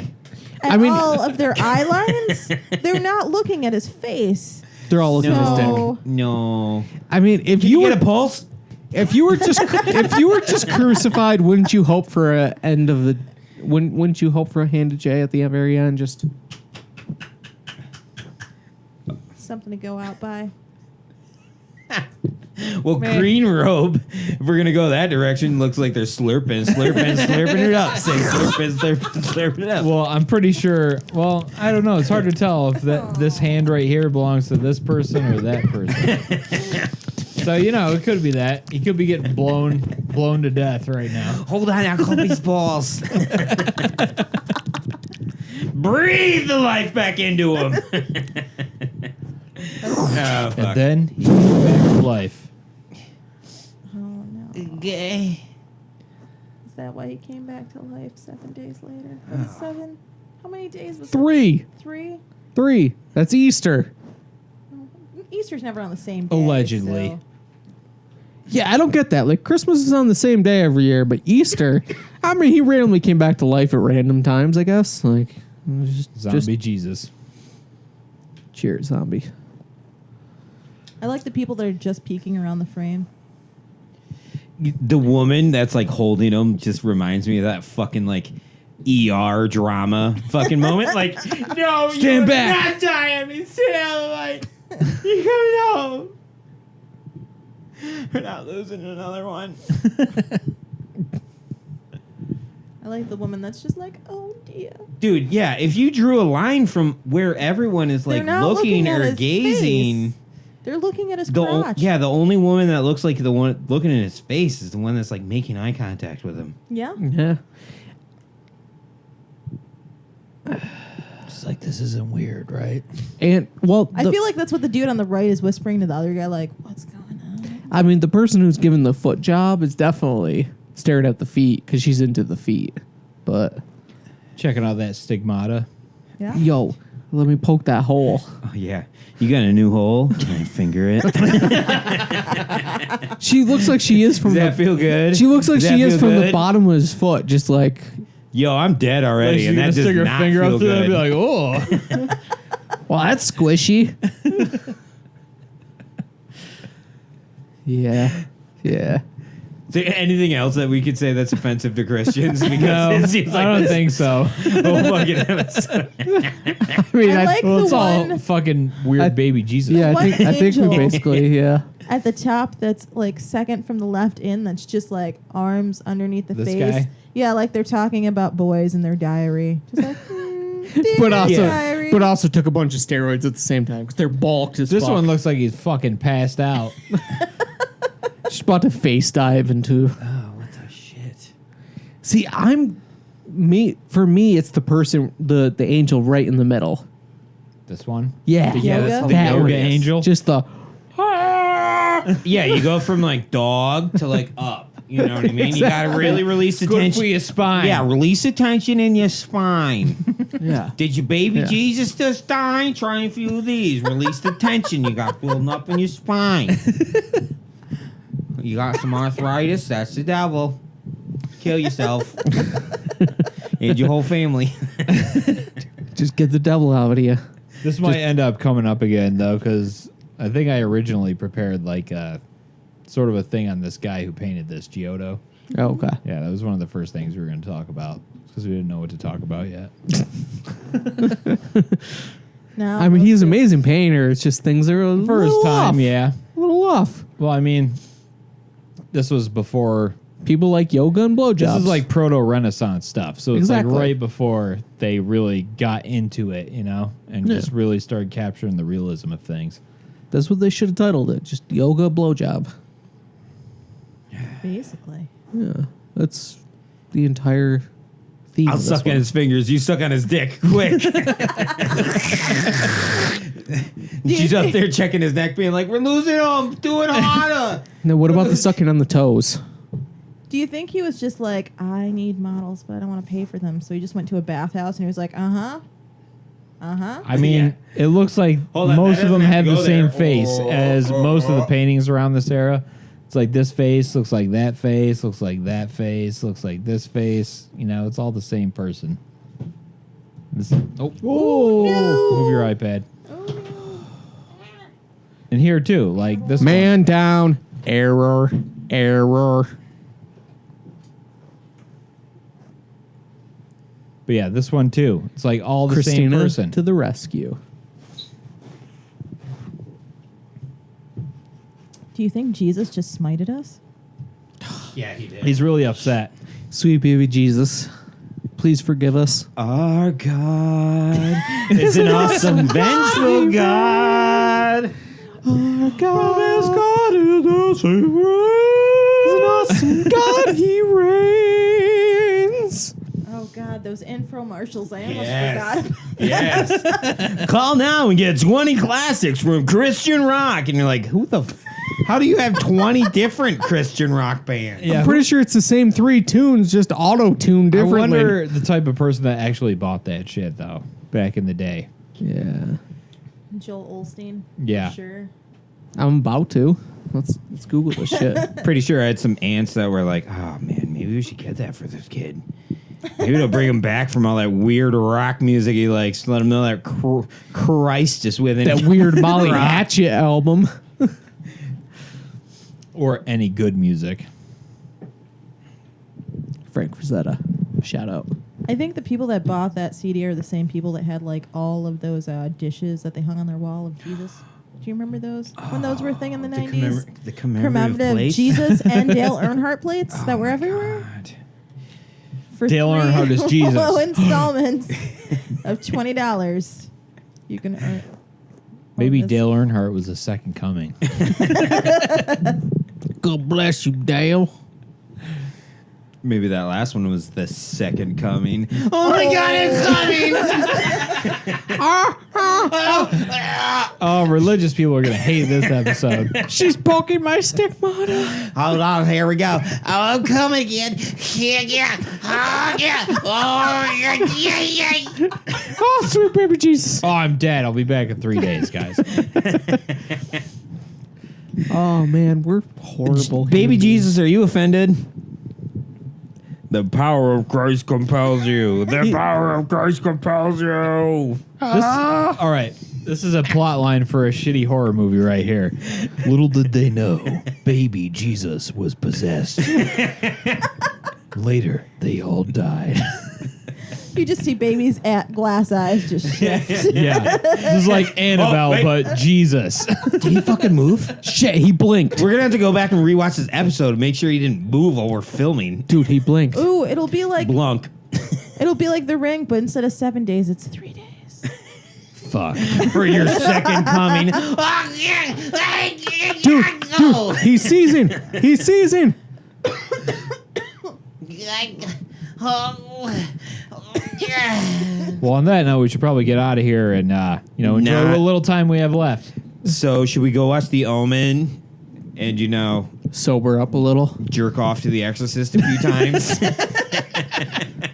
Speaker 4: at
Speaker 2: I mean-
Speaker 4: all of their eye lines, they're not looking at his face.
Speaker 2: they're all looking at his dick.
Speaker 4: So,
Speaker 3: No.
Speaker 2: I mean, if
Speaker 3: You
Speaker 2: you
Speaker 3: get a
Speaker 2: were
Speaker 3: pulse?
Speaker 2: if you were just crucified, wouldn't you hope for a end of the? Wouldn't you hope for a hand to Jay at the very end? Just
Speaker 4: something to go out by.
Speaker 3: Well,
Speaker 4: Man.
Speaker 3: green robe, if we're going to go that direction, looks like they're slurping it up. Say slurping it up.
Speaker 1: Well, I'm pretty sure. Well, I don't know. It's hard to tell if this hand right here belongs to this person or that person. So it could be that he could be getting blown to death right now.
Speaker 3: Hold on, I'll clip his balls. Breathe the life back into him. Oh,
Speaker 1: And
Speaker 3: fuck.
Speaker 1: then he comes back to life.
Speaker 4: Oh no!
Speaker 3: Okay.
Speaker 4: Is that why he came back to life 7 days later? Was it 7? How many days was it?
Speaker 2: 3.
Speaker 4: 3?
Speaker 2: That's Easter.
Speaker 4: Easter's never on the same day.
Speaker 1: Allegedly.
Speaker 4: so-
Speaker 2: Yeah, I don't get that. Like Christmas is on the same day every year, but Easter, I mean, he randomly came back to life at random times. I guess. Like,
Speaker 1: Zombie Jesus.
Speaker 2: cheers, zombie.
Speaker 4: I like the people that are just peeking around the frame.
Speaker 3: The woman that's like holding him just reminds me of that fucking like ER drama fucking moment. Like, no,
Speaker 1: Stand
Speaker 3: you're
Speaker 1: back.
Speaker 3: not dying. It's still like, you're coming home. We're not losing another one.
Speaker 4: I like the woman that's just like, oh dear.
Speaker 3: Dude, yeah, if you drew a line from where everyone is
Speaker 4: They're
Speaker 3: like
Speaker 4: not
Speaker 3: looking
Speaker 4: at
Speaker 3: or
Speaker 4: his
Speaker 3: gazing,
Speaker 4: face. They're looking at his
Speaker 3: the
Speaker 4: crotch.
Speaker 3: the only woman that looks like the one looking in his face is the one that's like making eye contact with him.
Speaker 4: Yeah.
Speaker 2: Yeah.
Speaker 1: It's like this isn't weird, right?
Speaker 2: And well,
Speaker 4: I feel like that's what the dude on the right is whispering to the other guy, like, what's going on?
Speaker 2: I mean, the person who's given the foot job is definitely staring at the feet because she's into the feet. But
Speaker 1: Checking out that stigmata.
Speaker 4: Yeah.
Speaker 2: yo, let me poke that hole.
Speaker 3: Oh yeah, you got a new hole? Can I finger it?
Speaker 2: She looks like she is from
Speaker 3: Does that
Speaker 2: the.
Speaker 3: feel good?
Speaker 2: She looks like
Speaker 3: Does
Speaker 2: she
Speaker 3: that
Speaker 2: is
Speaker 3: feel
Speaker 2: from the
Speaker 3: good?
Speaker 2: bottom of his foot, just like.
Speaker 3: Yo, I'm dead already, and that does
Speaker 1: stick her
Speaker 3: not
Speaker 1: finger
Speaker 3: feel
Speaker 1: up through
Speaker 3: good.
Speaker 1: there and be like, oh.
Speaker 2: Well, that's squishy. Yeah. Yeah.
Speaker 3: Is there anything else that we could say that's offensive to Christians? Because
Speaker 1: No,
Speaker 3: it seems like
Speaker 1: I don't
Speaker 3: this
Speaker 1: think so.
Speaker 3: whole fucking episode.
Speaker 2: I mean,
Speaker 4: I like
Speaker 1: Well,
Speaker 4: the
Speaker 1: it's all
Speaker 4: one
Speaker 1: fucking weird
Speaker 2: I-
Speaker 1: baby Jesus.
Speaker 2: yeah,
Speaker 4: One
Speaker 2: I think we
Speaker 4: angel.
Speaker 2: basically, yeah.
Speaker 4: at the top that's like second from the left in. That's just like arms underneath the
Speaker 1: This
Speaker 4: face.
Speaker 1: guy?
Speaker 4: Yeah, like they're talking about boys in their diary. Just like, dear
Speaker 2: But also,
Speaker 4: diary.
Speaker 2: but also took a bunch of steroids at the same time because they're bulked as
Speaker 1: This
Speaker 2: fuck.
Speaker 1: one looks like he's fucking passed out.
Speaker 2: Just about to face dive into.
Speaker 3: Oh, what the shit?
Speaker 2: See, for me, it's the person, the angel right in the middle.
Speaker 1: This one?
Speaker 2: Yeah,
Speaker 3: Yeah, that's
Speaker 4: Yoga?
Speaker 3: the
Speaker 2: That
Speaker 3: yoga
Speaker 2: one.
Speaker 3: angel.
Speaker 2: Just the.
Speaker 3: Yeah, you go from like dog to like up. You know what I mean? You gotta really release the
Speaker 1: Good
Speaker 3: tension.
Speaker 1: for your spine.
Speaker 3: Yeah, release the tension in your spine.
Speaker 2: Yeah.
Speaker 3: Did your baby
Speaker 2: Yeah.
Speaker 3: Jesus just die? Try a few of these. Release the tension you got building up in your spine. You got some arthritis? That's the devil. Kill yourself. And your whole family.
Speaker 2: Just get the devil out of you.
Speaker 1: This might end up coming up again, though, because I think I originally prepared like a sort of a thing on this guy who painted this, Giotto.
Speaker 2: Oh, okay.
Speaker 1: Yeah, that was one of the first things we were going to talk about because we didn't know what to talk about yet.
Speaker 4: No,
Speaker 2: I mean, he's an
Speaker 4: okay.
Speaker 2: amazing painter. It's just things are a
Speaker 1: First
Speaker 2: little
Speaker 1: time,
Speaker 2: off.
Speaker 1: yeah.
Speaker 2: A little off.
Speaker 1: Well, I mean, this was before.
Speaker 2: People like yoga and blowjobs.
Speaker 1: This is like proto-Renaissance stuff. So it's
Speaker 2: Exactly.
Speaker 1: like right before they really got into it, you know, and
Speaker 2: Yeah.
Speaker 1: just really started capturing the realism of things.
Speaker 2: That's what they should have titled it. Just yoga blowjob.
Speaker 4: Basically.
Speaker 2: Yeah. That's the entire theme.
Speaker 3: I'll
Speaker 2: of this
Speaker 3: suck on
Speaker 2: one.
Speaker 3: his fingers. You suck on his dick. Quick. She's up there checking his neck, being like, we're losing him. Do it harder.
Speaker 2: Now, what about the sucking on the toes?
Speaker 4: Do you think he was just like, I need models, but I don't want to pay for them? So he just went to a bathhouse and he was like, uh-huh. Uh-huh.
Speaker 1: I mean, it looks like
Speaker 3: Hold on,
Speaker 1: most
Speaker 3: that
Speaker 1: of them
Speaker 3: doesn't
Speaker 1: have
Speaker 3: have to
Speaker 1: the
Speaker 3: go
Speaker 1: same
Speaker 3: there.
Speaker 1: face as most of the paintings around this era. It's like this face looks like that face, looks like that face, looks like this face. You know, it's all the same person. This, oh, move your iPad. And here too, like this
Speaker 2: Man down. Error. Error.
Speaker 1: But yeah, this one too. It's like all the
Speaker 2: Christina
Speaker 1: same person.
Speaker 2: to the rescue.
Speaker 4: Do you think Jesus just smited us?
Speaker 3: Yeah, he did.
Speaker 1: He's really upset.
Speaker 2: Sweet baby Jesus, please forgive us.
Speaker 3: Our God is an awesome, vengeful God.
Speaker 2: Our God is an awesome God. He reigns.
Speaker 4: Oh, God, those infomercials. I almost
Speaker 3: Yes.
Speaker 4: forgot.
Speaker 3: Yes. Call now and get 20 classics from Christian rock. And you're like, how do you have 20 different Christian rock bands?
Speaker 1: Yeah,
Speaker 2: I'm pretty sure it's the same 3 tunes, just auto-tuned
Speaker 1: I
Speaker 2: differently.
Speaker 1: wonder the type of person that actually bought that shit though, back in the day.
Speaker 2: Yeah,
Speaker 4: Joel Olstein.
Speaker 1: Yeah.
Speaker 4: For sure.
Speaker 2: I'm about to. Let's Google this shit.
Speaker 3: Pretty sure I had some aunts that were like, oh man, maybe we should get that for this kid. Maybe it'll bring him back from all that weird rock music he likes. Let him know that Christ is within
Speaker 2: That weird Molly Hatchet album.
Speaker 1: Or any good music.
Speaker 2: Frank Frazetta, shout out.
Speaker 4: I think the people that bought that CD are the same people that had like all of those dishes that they hung on their wall of Jesus. Do you remember those? When those were a thing in the 90s?
Speaker 3: The commemorative plates?
Speaker 4: Jesus and Dale Earnhardt plates that were everywhere.
Speaker 3: God.
Speaker 4: For
Speaker 1: Dale
Speaker 4: 3
Speaker 1: Earnhardt is Jesus.
Speaker 4: low installments of $20. You can earn.
Speaker 1: Maybe
Speaker 4: this.
Speaker 1: Dale Earnhardt was the second coming.
Speaker 2: God bless you, Dale.
Speaker 3: Maybe that last one was the second coming. Oh my God, it's coming!
Speaker 1: Oh, religious people are gonna hate this episode.
Speaker 2: She's poking my stigmata.
Speaker 3: Hold on, here we go. Oh, I'm coming again. Yeah. Oh, yeah. Oh, yeah.
Speaker 2: Oh, sweet baby Jesus.
Speaker 1: Oh, I'm dead. I'll be back in 3 days, guys.
Speaker 2: Oh man, we're horrible.
Speaker 3: Baby
Speaker 2: human
Speaker 3: Jesus, are you offended? The power of Christ compels you. The power of Christ compels you.
Speaker 1: All right. This is a plot line for a shitty horror movie right here. Little did they know, baby Jesus was possessed. Later, they all died.
Speaker 4: You just see babies at glass eyes just shift.
Speaker 1: Yeah. This is like Annabelle,
Speaker 3: wait.
Speaker 1: but Jesus.
Speaker 3: Did he fucking move?
Speaker 2: Shit, he blinked.
Speaker 3: We're gonna have to go back and rewatch this episode to make sure he didn't move while we're filming.
Speaker 2: Dude, he blinked.
Speaker 4: Ooh, it'll be like
Speaker 3: Blunk.
Speaker 4: The Ring, but instead of 7 days, it's 3 days.
Speaker 1: Fuck.
Speaker 3: For your second coming.
Speaker 2: Dude, he's seizing. He's seizing.
Speaker 1: Well, on that note, we should probably get out of here and enjoy
Speaker 3: Nah.
Speaker 1: what little time we have left.
Speaker 3: So should we go watch The Omen and
Speaker 2: Sober up a little.
Speaker 3: jerk off to The Exorcist a few times?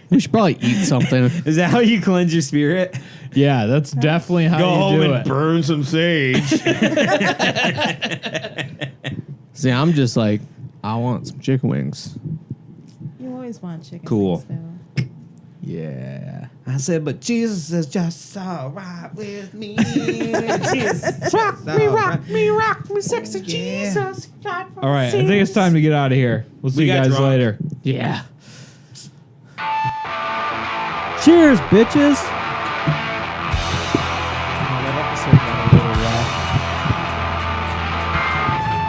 Speaker 2: We should probably eat something.
Speaker 3: Is that how you cleanse your spirit?
Speaker 1: Yeah, that's definitely how
Speaker 3: Go
Speaker 1: you
Speaker 3: home
Speaker 1: do
Speaker 3: and
Speaker 1: it.
Speaker 3: burn some sage.
Speaker 2: See, I'm just like, I want some chicken wings.
Speaker 4: You always want chicken.
Speaker 3: Cool.
Speaker 4: wings, though.
Speaker 2: Yeah.
Speaker 3: I said, but Jesus is just all right with me. rock
Speaker 2: me, sexy
Speaker 3: Jesus.
Speaker 1: All right, I think it's time to get out of here. We'll see you
Speaker 3: got
Speaker 1: guys
Speaker 3: drunk.
Speaker 1: later.
Speaker 2: Yeah. Cheers, bitches.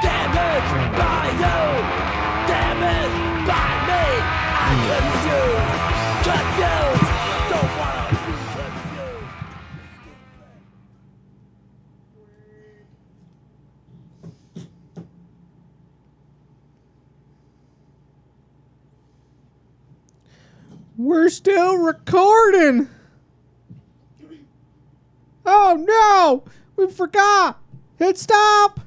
Speaker 5: Damaged by you, damaged by me. I confused, don't wanna be confused.
Speaker 2: We're still recording. Oh no, we forgot. Hit stop.